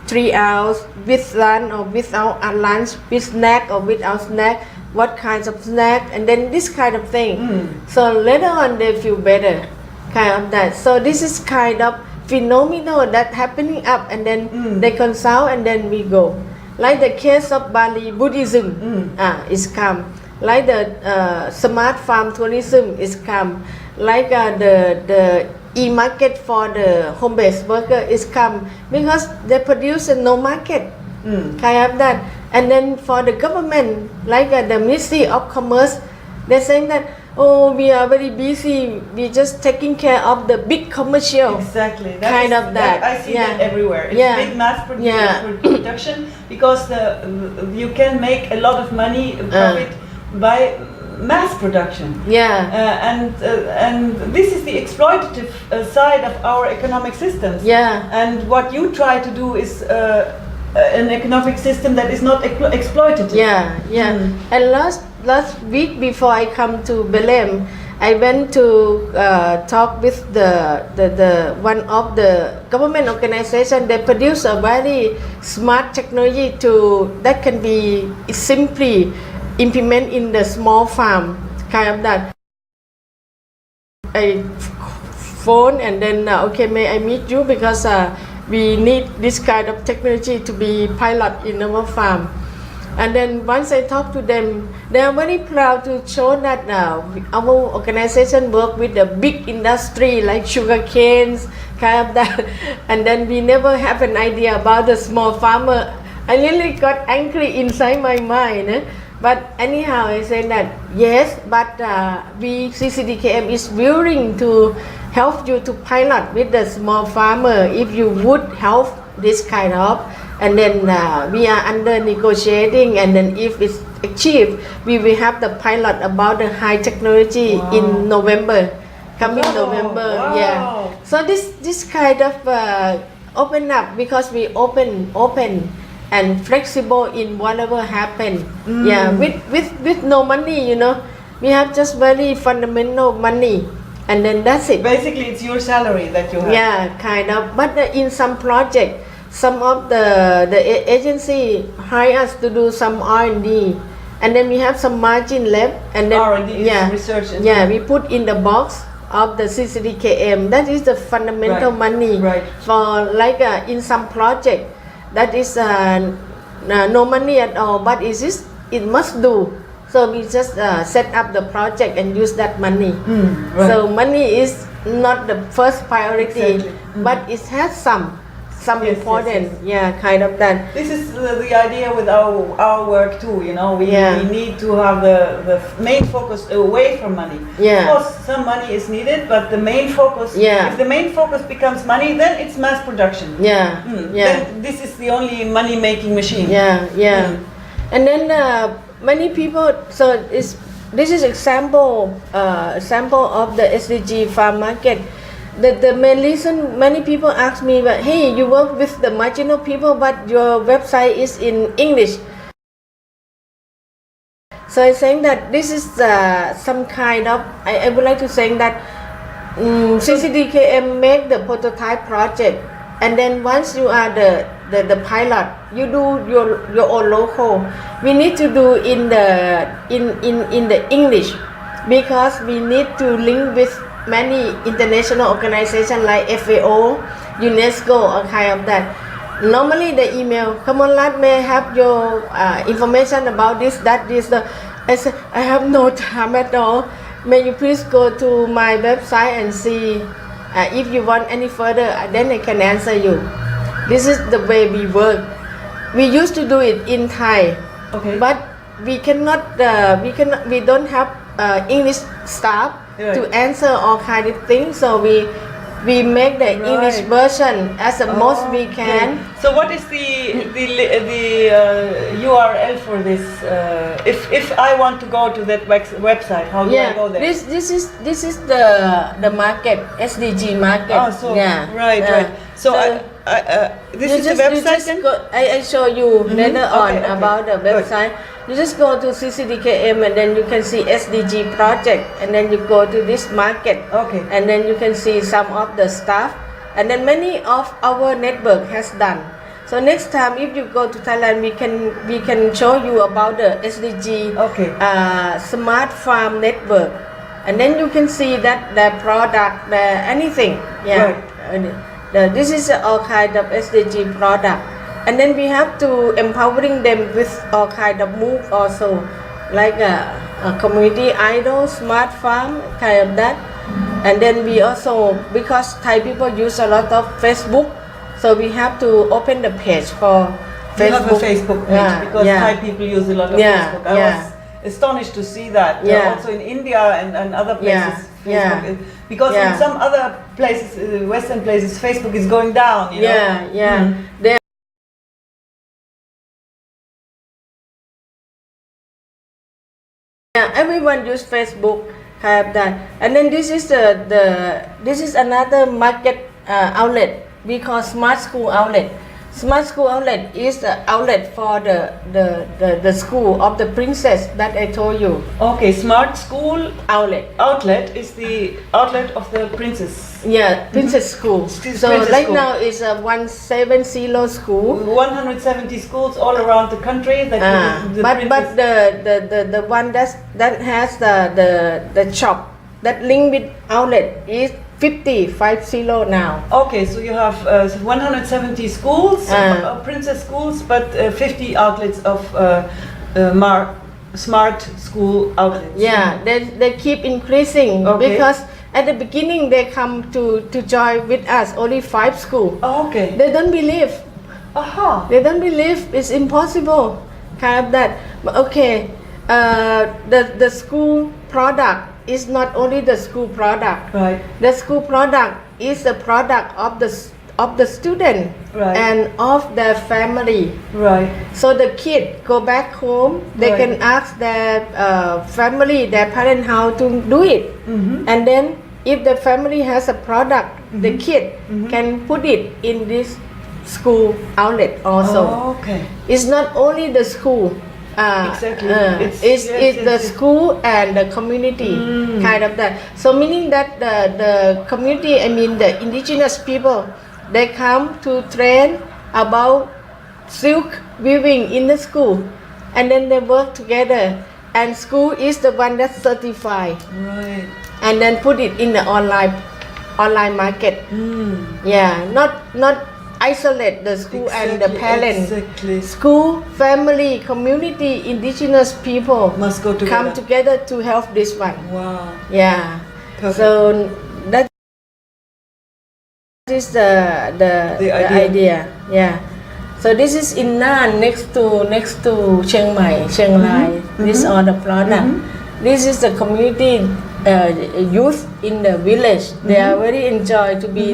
3 hours, with lunch or without lunch, with snack or without snack, what kinds of snack, and then this kind of thing. So later on they feel better, kind of that. So this is kind of phenomenal that happening up, and then they consult, and then we go. Like the case of Bali Buddhism is come. Like the smart farm tourism is come. Like the e-market for the home-based worker is come because they produce no market, kind of that. And then for the government, like the Ministry of Commerce, they're saying that, oh, we are very busy, we just taking care of the big commercial. Exactly. Kind of that. I see Yeah. that everywhere. It's Yeah. big mass Yeah. production because you can make a lot of money profit by mass production. Yeah. And this is the exploitative side of our economic systems. Yeah. And what you try to do is an economic system that is not exploitative. Yeah, yeah. And last week before I come to Belém, I went to talk with the one of the government organization. They produce a very smart technology that can be simply implement in the small farm, kind of that. I phone and then okay, may I meet you because we need this kind of technology to be pilot in our farm. And then once I talk to them, they are very proud to show that our organization work with the big industry like sugar canes, kind of that. And then we never have an idea about the small farmer. I really got angry inside my mind. But anyhow, I say that yes, but we CCDKM is willing to help you to pilot with the small farmer if you would help this kind of, and then we are under negotiating, and then if it's achieved, we will have the pilot about the high technology in November, coming November. Wow. Yeah. So this kind of open up because we open and flexible in whatever happen. Yeah, with no money, we have just very fundamental money, and then that's it. Basically, it's your salary that you have. Yeah, kind of. But in some project, some of the agency hire us to do some R&D, and then we have some margin left, and then R&D is research. Yeah, we put in the box of the CCDKM. That is the fundamental money for like in some project. That is no money at all, but it must do. So we just set up the project and use that money. So money is not the first priority, but it has some important. Yeah, kind of that. This is the idea with our work too. We need to have the main focus away from money. Yeah. Of course, some money is needed, but the main focus. Yeah. If the main focus becomes money, then it's mass production. Yeah. Yeah. Then this is the only money-making machine. Yeah. Yeah. And then many people. So this is example of the SDG farm market. The main reason many people ask me, but hey, you work with the marginal people, but your website is in English. So I'm saying that this is some kind of, I would like to say that CCDKM make the prototype project, and then once you are the pilot, you do your own local. We need to do in the English because we need to link with many international organizations like FAO, UNESCO, or kind of that. Normally the email, Kamolrat, may I have your information about this, that, this, the. I said, I have no time at all. May you please go to my website and see if you want any further, then I can answer you. This is the way we work. We used to do it in Thai, but we don't have English staff to answer all kind of things, so we make the English version as the most we can. So what is the URL for this? If I want to go to that website, how do I go there? This is the market, SDG market. Oh, so right. So this You is the just- you website just then? go- I show you later on Okay. about the Good. website. You just go to CCDKM and then you can see SDG project, and then you go to this market. Okay. And then you can see some of the stuff, and then many of our network has done. So next time if you go to Thailand, we can show you about the SDG Okay. smart farm network, and then you can see that the product, anything. Yeah. This is all kind of SDG product, and then we have to empowering them with all kind of move also, like a community idol, smart farm, kind of that. And then we also, because Thai people use a lot of Facebook, so we have to open the page for Facebook. You have a Facebook page because Thai people use a lot of Facebook. I was astonished to see that. Also in India and other places, Facebook. Because in some other places, Western places, Facebook is going down. You know? Everyone use Facebook, have that. And then this is this is another market outlet we call Smart School Outlet. Smart School Outlet is the outlet for the school of the princess that I told you. Okay, Smart School Outlet. Outlet is the outlet of the princess. Yeah, princess school. So Princess right school. now is a 170 school. 170 schools all around the country. That the but princess- the one that has the shop that link with outlet is 50 now. Okay, so you have 170 schools, princess schools, but 50 outlets of smart school outlets. Yeah, they keep increasing because at the beginning they come to join with us only 5 schools. Oh, okay. They don't believe. Aha. They don't believe it's impossible. Kind of that. But okay, the school product is not only the school product. Right. The school product is the product of the student and of their family. Right. So the kid go back home, they can ask their family, their parent how to do it. And then if the family has a product, the kid can put it in this school outlet also. Oh, okay. It's not only the school. Exactly. It's the school and the community kind of that. So meaning that the community, I mean the indigenous people, they come to train about silk weaving in the school, and then they work together. And school is the one that certify, Right. and then put it in the online market. Yeah, not isolate the school and the parents. Exactly. School, family, community, indigenous people Must go together. come together to help this one. Wow. Yeah. Perfect. So that is the idea. Yeah. So this is in Nan next to Chiang Mai, Chiang Rai. This are the product. This is the community youth in the village. They are very enjoy to be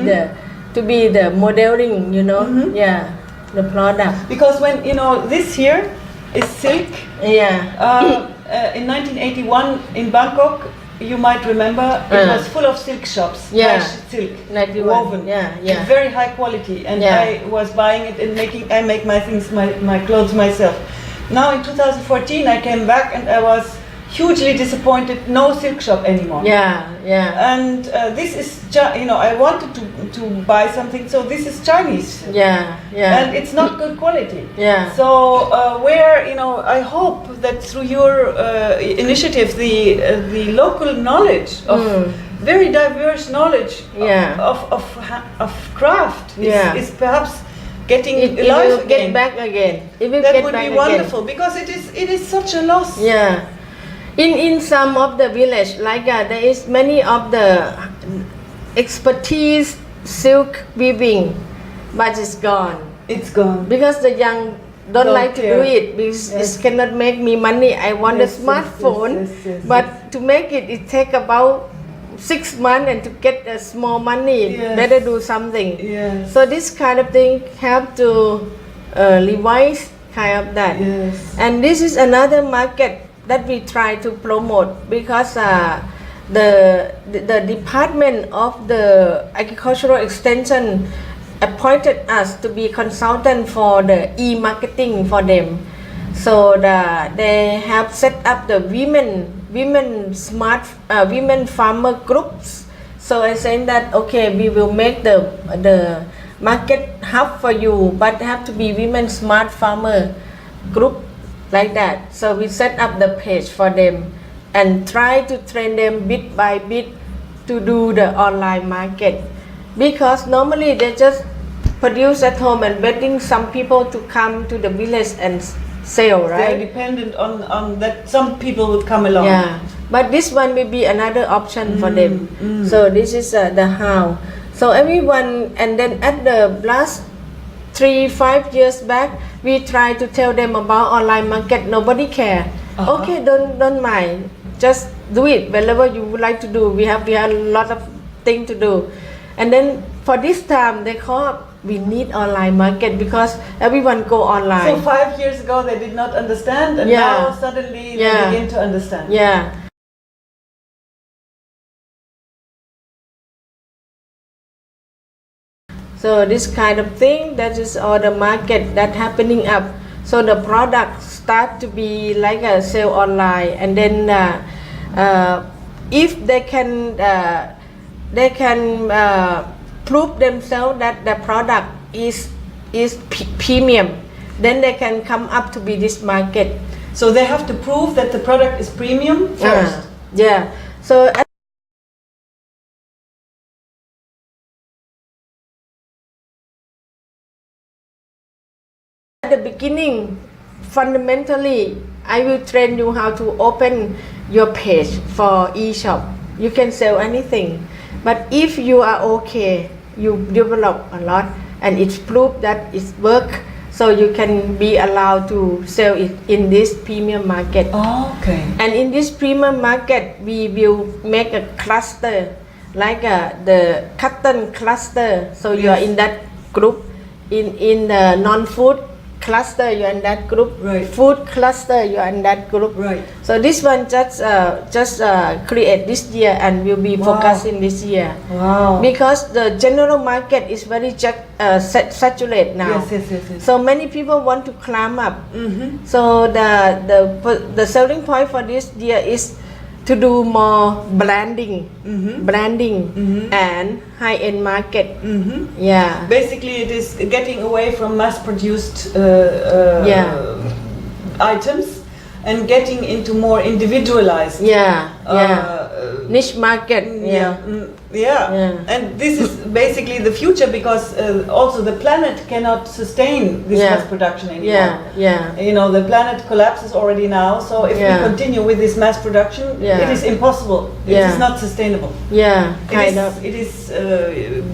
the modeling, you know. Yeah, the product. Because when this here is silk. Yeah. In 1981 in Bangkok, you might remember it was full of silk shops. Yeah. Fresh silk, 91. woven. Yeah. Very high quality, and Yeah. I was buying it and I make my things, my clothes myself. Now in 2014 I came back and I was hugely disappointed. No silk shop anymore. Yeah. And this is I wanted to buy something, so this is Chinese. Yeah. And it's not good quality. Yeah. So I hope that through your initiative, the local knowledge of very diverse knowledge of craft is perhaps getting It alive will again. get back again. It will That get would back be again. wonderful because it is such a loss. Yeah. In some of the village, like there is many of the expertise silk weaving, but it's gone It's gone. because the young don't like to do care. it because it cannot make me money. I want Yes, a smartphone, yes, but to make it take about 6 months, and to get a small money, Yes. better do something. Yes. So this kind of thing have to revise kind of that. Yes. And this is another market that we try to promote because the department of the agricultural extension appointed us to be consultant for the e-marketing for them. So they have set up the women farmer groups. So I saying that okay, we will make the market hub for you, but have to be women smart farmer group like that. So we set up the page for them and try to train them bit by bit to do the online market, because normally they just produce at home and waiting some people to come to the village and sell, right? They're dependent on that some people would come along. Yeah, but this one will be another option for them. So this is the how. So everyone, and then at the last 3-5 years back, we try to tell them about online market. Nobody care. Okay, don't mind. Just do it wherever you would like to do. We have a lot of things to do. And then for this time, they call we need online market because everyone go online. So 5 years ago they did not understand, and now suddenly they begin to understand. Yeah. So this kind of thing, that is all the market that happening up. So the product start to be like a sale online, and then if they can prove themselves that the product is premium, then they can come up to be this market. So they have to prove that the product is premium first. Yeah. So at the beginning, fundamentally, I will train you how to open your page for e-shop. You can sell anything, but if you are okay, you develop a lot and it's proof that it's work, so you can be allowed to sell it in this premium market. Oh, okay. And in this premium market, we will make a cluster, like the cotton cluster. So you are in that group. In the non-food cluster, you are in that group. Right. Food cluster, you are in that group. Right. So this one just create this year and will be focusing this year. Wow. Because the general market is very saturated now. Yes. So many people want to climb up. So the selling point for this year is to do more branding and high-end market. Yeah. Basically, it is getting away from mass-produced items and getting into more individualized. Niche market. And this is basically the future, because also the planet cannot sustain this mass production anymore. You know, the planet collapses already now, so if we continue with this mass production, it is impossible. It is not sustainable. It is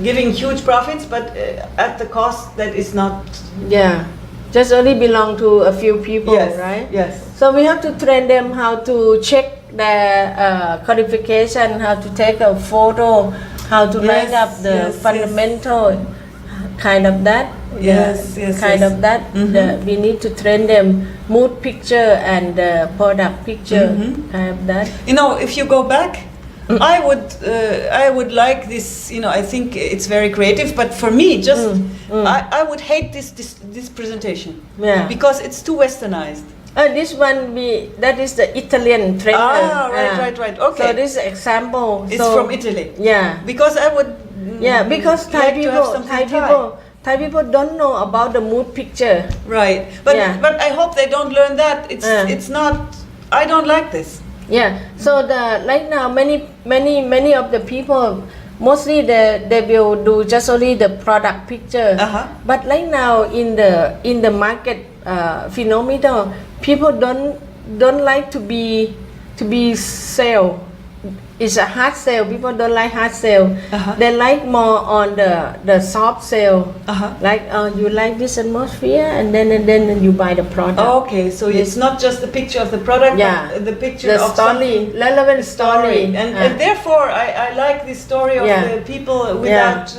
giving huge profits, but at the cost that is not. Just only belong to a few people, right? Yes. So we have to train them how to check their qualification, how to take a photo, how to write up the fundamental kind of that. Kind of that. We need to train them mood picture and product picture, kind of that. You know, if you go back, I would like this. You know, I think it's very creative, but for me, I would hate this presentation. Because it's too westernized. This one that is the Italian trainer. Right. Okay. So this example. It's from Italy. Because I would. Because Thai people don't know about the mood picture. Right. But I hope they don't learn that. It's not. I don't like this. So right now many of the people, mostly they will do just only the product picture. But right now in the market phenomenon, people don't like to be sell. It's a hard sale. People don't like hard sale. They like more on the soft sale. Like you like this atmosphere, and then you buy the product. Okay, so it's not just the picture of the product, but the picture of story, relevant story. And therefore, I like this story of the people without.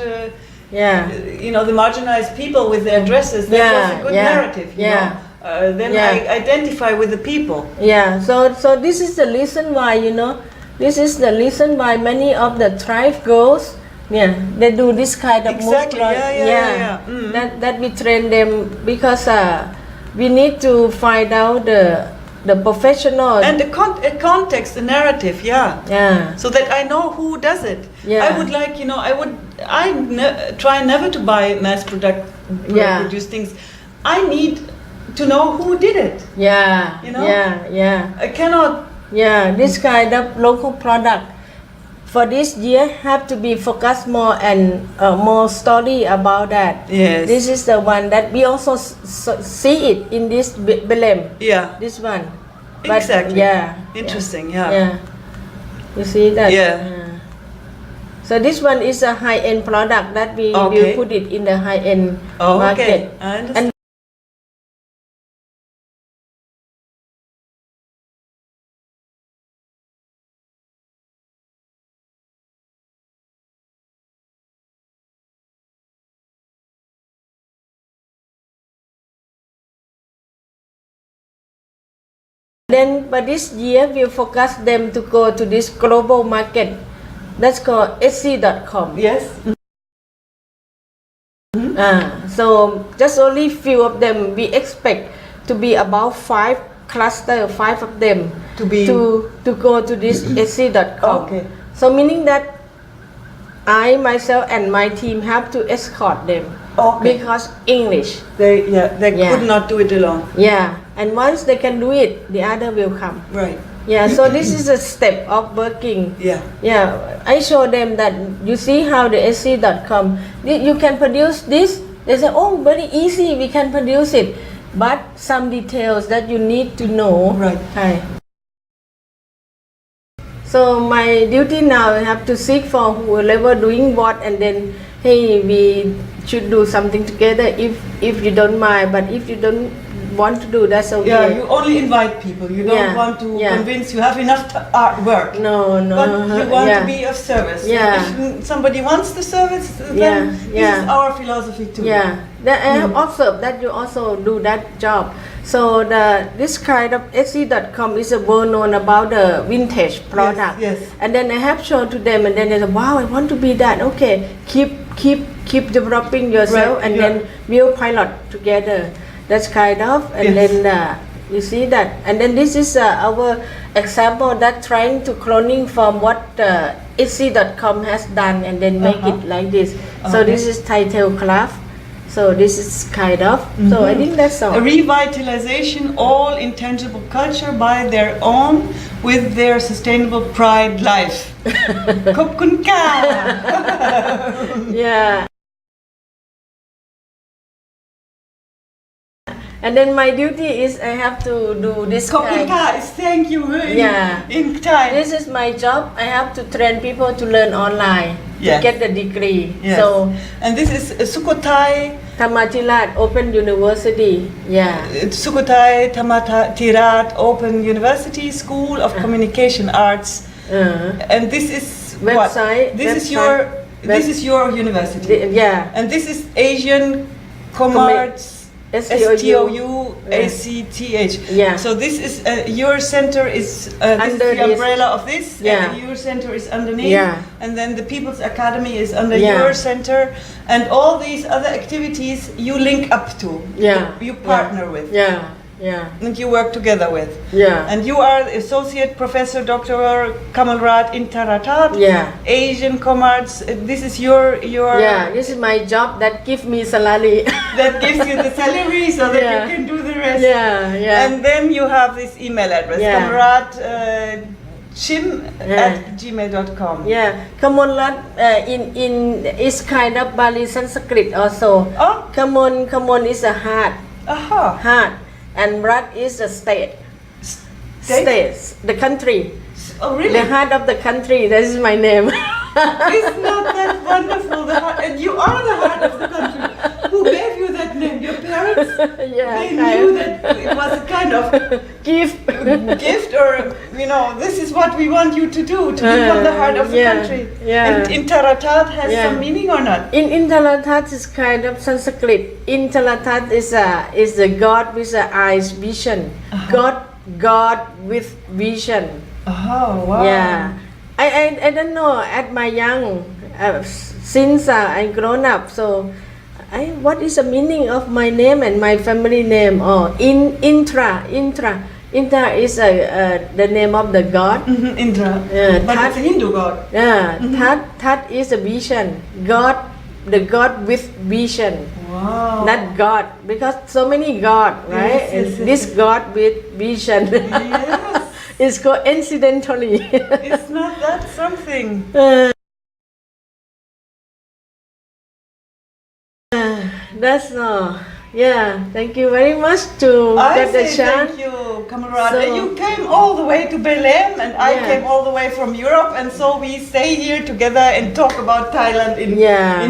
You know, the marginalized people with their dresses. That was a good narrative. You know? Then I identify with the people. So this is the reason why, you know, this is the reason why many of the tribe girls Yeah, they do this kind of Exactly, move. yeah. Mm. That we train them because we need to find out the professional. And the context, the narrative, Yeah. so that I know who does it. Yeah. I would like, try never to buy produce things. I need to know who did it. Yeah. You know? Yeah. I cannot. Yeah, this kind of local product for this year have to be focused more and more story about that. Yes. This is the one that we also see it in this Belém. Yeah. This one. Exactly. Yeah. Interesting. Yeah. You see that? Yeah. So this one is a high-end product that we will put it in the high-end market. Okay. I understand. Then, but this year we'll focus them to go to this global market. That's called SC.com. Yes. So just only few of them. We expect to be about 5 of them to go to this SC.com. Okay. So meaning that I myself and my team have to escort them because English. They could not do it alone. Yeah, and once they can do it, the other will come. Right. Yeah, so this is a step of working. Yeah. I show them that you see how the SC.com, you can produce this. They say, oh, very easy, we can produce it. But some details that you need to know. Right. Hi. So my duty now, I have to seek for whoever doing what, and then, hey, we should do something together if you don't mind, but if you don't want to do, that's okay. Yeah, you only invite people. You don't want to convince. You have enough artwork. No. But you want to be of service. Yeah. If somebody wants the service, then this is our philosophy too. Yeah. I have observed that you also do that job. So this kind of SC.com is well known about the vintage product. Yes. And then I have shown to them, and then they say, wow, I want to be that. Okay, keep developing yourself, and then we'll pilot together. That's kind of, and then you see that, and then this is our example that trying to cloning from what SC.com has done, and then make it like this. So this is title craft. So this is kind of. So I think that's all. A revitalization all intangible culture by their own with their sustainable pride life. Khop kun ka. Yeah. And then my duty is I have to do this Khop kun kind. ka is thank you in Thai. This is my job. I have to train people to learn online to get the degree. Yes. So and this is Sukhothai Thamatirat Open University. Yeah. Sukhothai Thamatirat Open University School of Communication Arts. And this is Website. What? This is your university. Yeah. And this is Asian Kamolrat. STOU ACTH. Yeah. So this is your center is under the umbrella of this. Yeah. And your center is underneath. Yeah. And then the People's Academy is under your center, and all these other activities you link up to. Yeah. You partner with. Yeah. And you work together with. Yeah. And you are Associate Professor Dr. Kamolrat Intaratat. Yeah. Asian Commerce. This is your. Yeah. This is my job that gives me salary. That gives you the salary so that you can do the rest. Yeah. And then you have this email address, Kamolrat chim@gmail.com. Yeah. Kamolrat in is kind of Bali Sanskrit also. Oh. Kamon is a heart. Heart. And Rat is a state. States, the country. Oh, really? The heart of the country. That is my name. It's not that wonderful. And you are the heart of the country. Who gave you that name? Your parents? They knew that it was a kind of gift, or this is what we want you to do to become the heart of the country. And Intaratat has some meaning or not? In Intaratat is kind of Sanskrit. Intaratat is a God with the eyes, vision. God with vision. Oh wow. Yeah. I don't know at my young since I grown up. So what is the meaning of my name and my family name? Oh, Intra is the name of the god. Indra. But Tat, it's a Hindu god. Tat is a vision. God, the God with vision. Wow. Not God, because so many God, right? Yes, yes, And yes, this yes. God with vision Yes. is coincidentally. It's not that something. That's all. Yeah, thank you very much to I get the say chance. thank you, Kamolrat. So- You came all the way to Belém, and I Yeah. came all the way from Europe, and so we stay here together and talk about Thailand in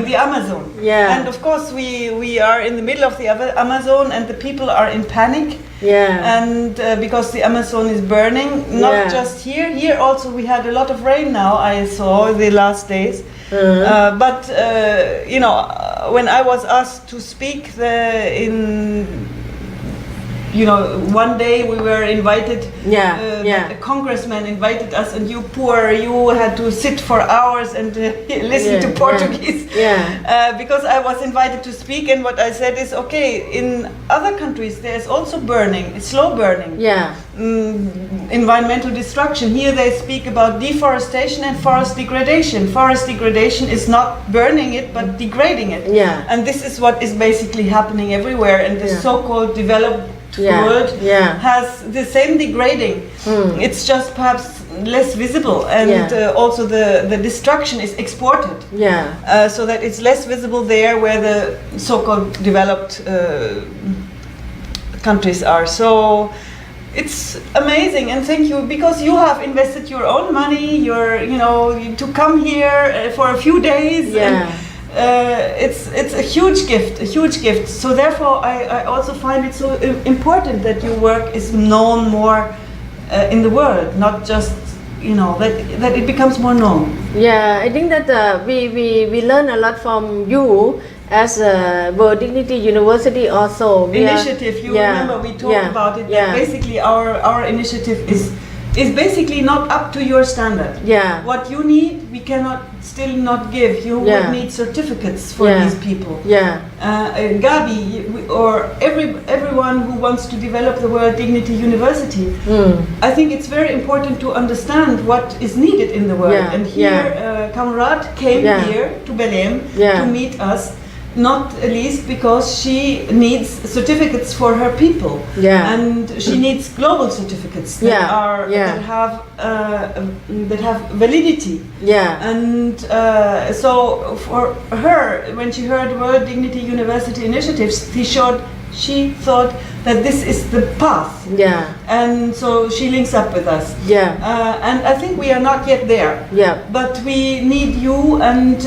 the Amazon. Yeah. And of course, we are in the middle of the Amazon, and the people are in panic. Yeah. And because the Amazon is burning, not Yeah. just here. Here also we had a lot of rain now. I saw the last days. But you know, when I was asked to speak one day we were invited. A congressman invited us, and you had to sit for hours and listen to Portuguese. Because I was invited to speak, and what I said is, okay, in other countries there's also burning, slow burning. Environmental destruction. Here they speak about deforestation and forest degradation. Forest degradation is not burning it, but degrading it. And this is what is basically happening everywhere. And the so-called developed world has the same degrading. It's just perhaps less visible, and also the destruction is exported. So that it's less visible there where the so-called developed countries are. So it's amazing, and thank you, because you have invested your own money, to come here for a few days. It's a huge gift. So therefore, I also find it so important that your work is known more in the world, not just that it becomes more known. I think that we learn a lot from you as World Dignity University also. Initiative, you remember we talked about it. That basically our initiative is basically not up to your standard. What you need, we cannot still not give. You would need certificates for these people. Gabi, or everyone who wants to develop the World Dignity University, I think it's very important to understand what is needed in the world. And here, Kamolrat came here to Belém to meet us, not least because she needs certificates for her people, and she needs global certificates that have validity. And so for her, when she heard World Dignity University initiatives, she thought that this is the path. And so she links up with us. And I think we are not yet there. But we need you, and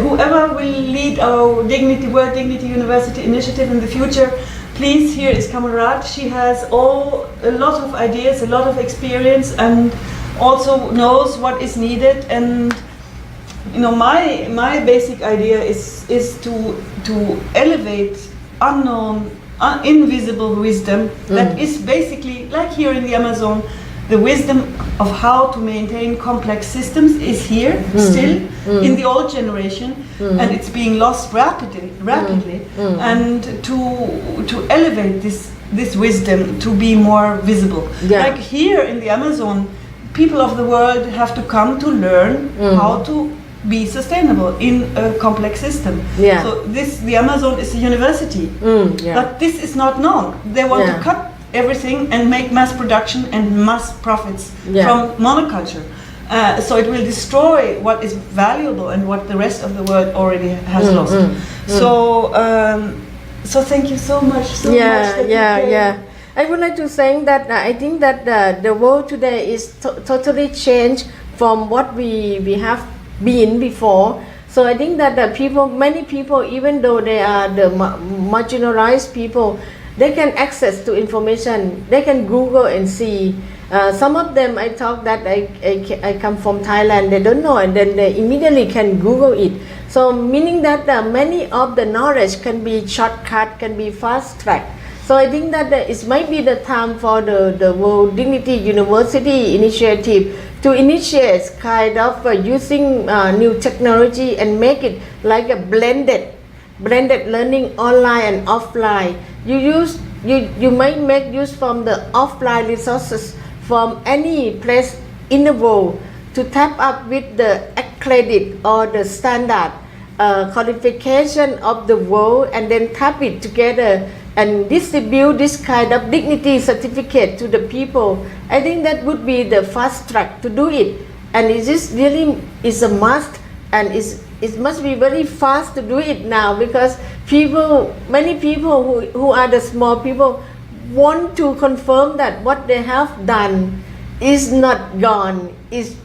whoever will lead our World Dignity University initiative in the future, please, here is Kamolrat. She has a lot of ideas, a lot of experience, and also knows what is needed. And my basic idea is to elevate unknown, invisible wisdom that is basically, like here in the Amazon, the wisdom of how to maintain complex systems is here still in the old generation, and it's being lost rapidly. And to elevate this wisdom to be more visible. Like here in the Amazon, people of the world have to come to learn how to be sustainable in a complex system. So the Amazon is a university, but this is not known. They want to cut everything and make mass production and mass profits from monoculture. So it will destroy what is valuable and what the rest of the world already has lost. So thank you so much. I would like to say that I think that the world today is totally changed from what we have been before. So I think that many people, even though they are the marginalized people, they can access to information. They can Google and see. Some of them, I talk that I come from Thailand, they don't know, and then they immediately can Google it. So meaning that many of the knowledge can be shortcut, can be fast track. So I think that it might be the time for the World Dignity University initiative to initiate kind of using new technology and make it like a blended learning online and offline. You might make use from the offline resources from any place in the world to tap up with the accredit or the standard qualification of the world, and then tap it together and distribute this kind of dignity certificate to the people. I think that would be the fast track to do it, and it is really is a must, and it must be very fast to do it now, because many people who are the small people want to confirm that what they have done is not gone, is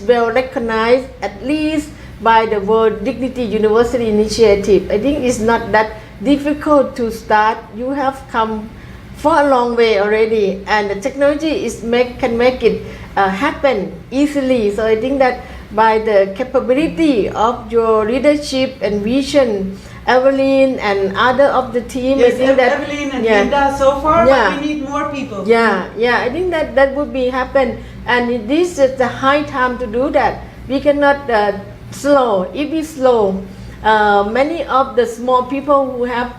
well recognized at least by the World Dignity University Initiative. I think it's not that difficult to start. You have come for a long way already, and the technology can make it happen easily. So I think that by the capability of your leadership and vision, Evelyn and other of the team, Yes, I think that Evelyn and Linda so far, Yeah. but we need more people. I think that would be happen, and this is the high time to do that. We cannot slow. If we slow, many of the small people who have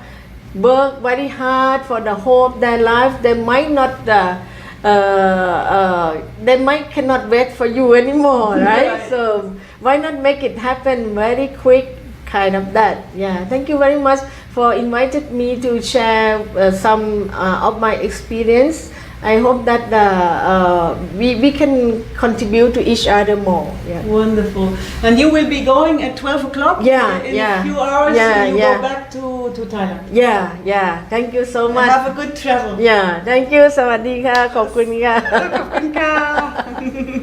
worked very hard for the whole of their life, they might not cannot wait for you anymore, right? Right. So why not make it happen very quick, kind of that. Yeah, thank you very much for invited me to share some of my experience. I hope that we can contribute to each other more. Yeah. Wonderful. And you will be going at 12 o'clock? Yeah, in yeah. a few hours, Yeah, you yeah. go back to Thailand. Yeah. Thank you so And much. have a good travel. Yeah, thank you. สวัสดีค่ะ ขอบคุณค่ะ ขอบคุณค่ะ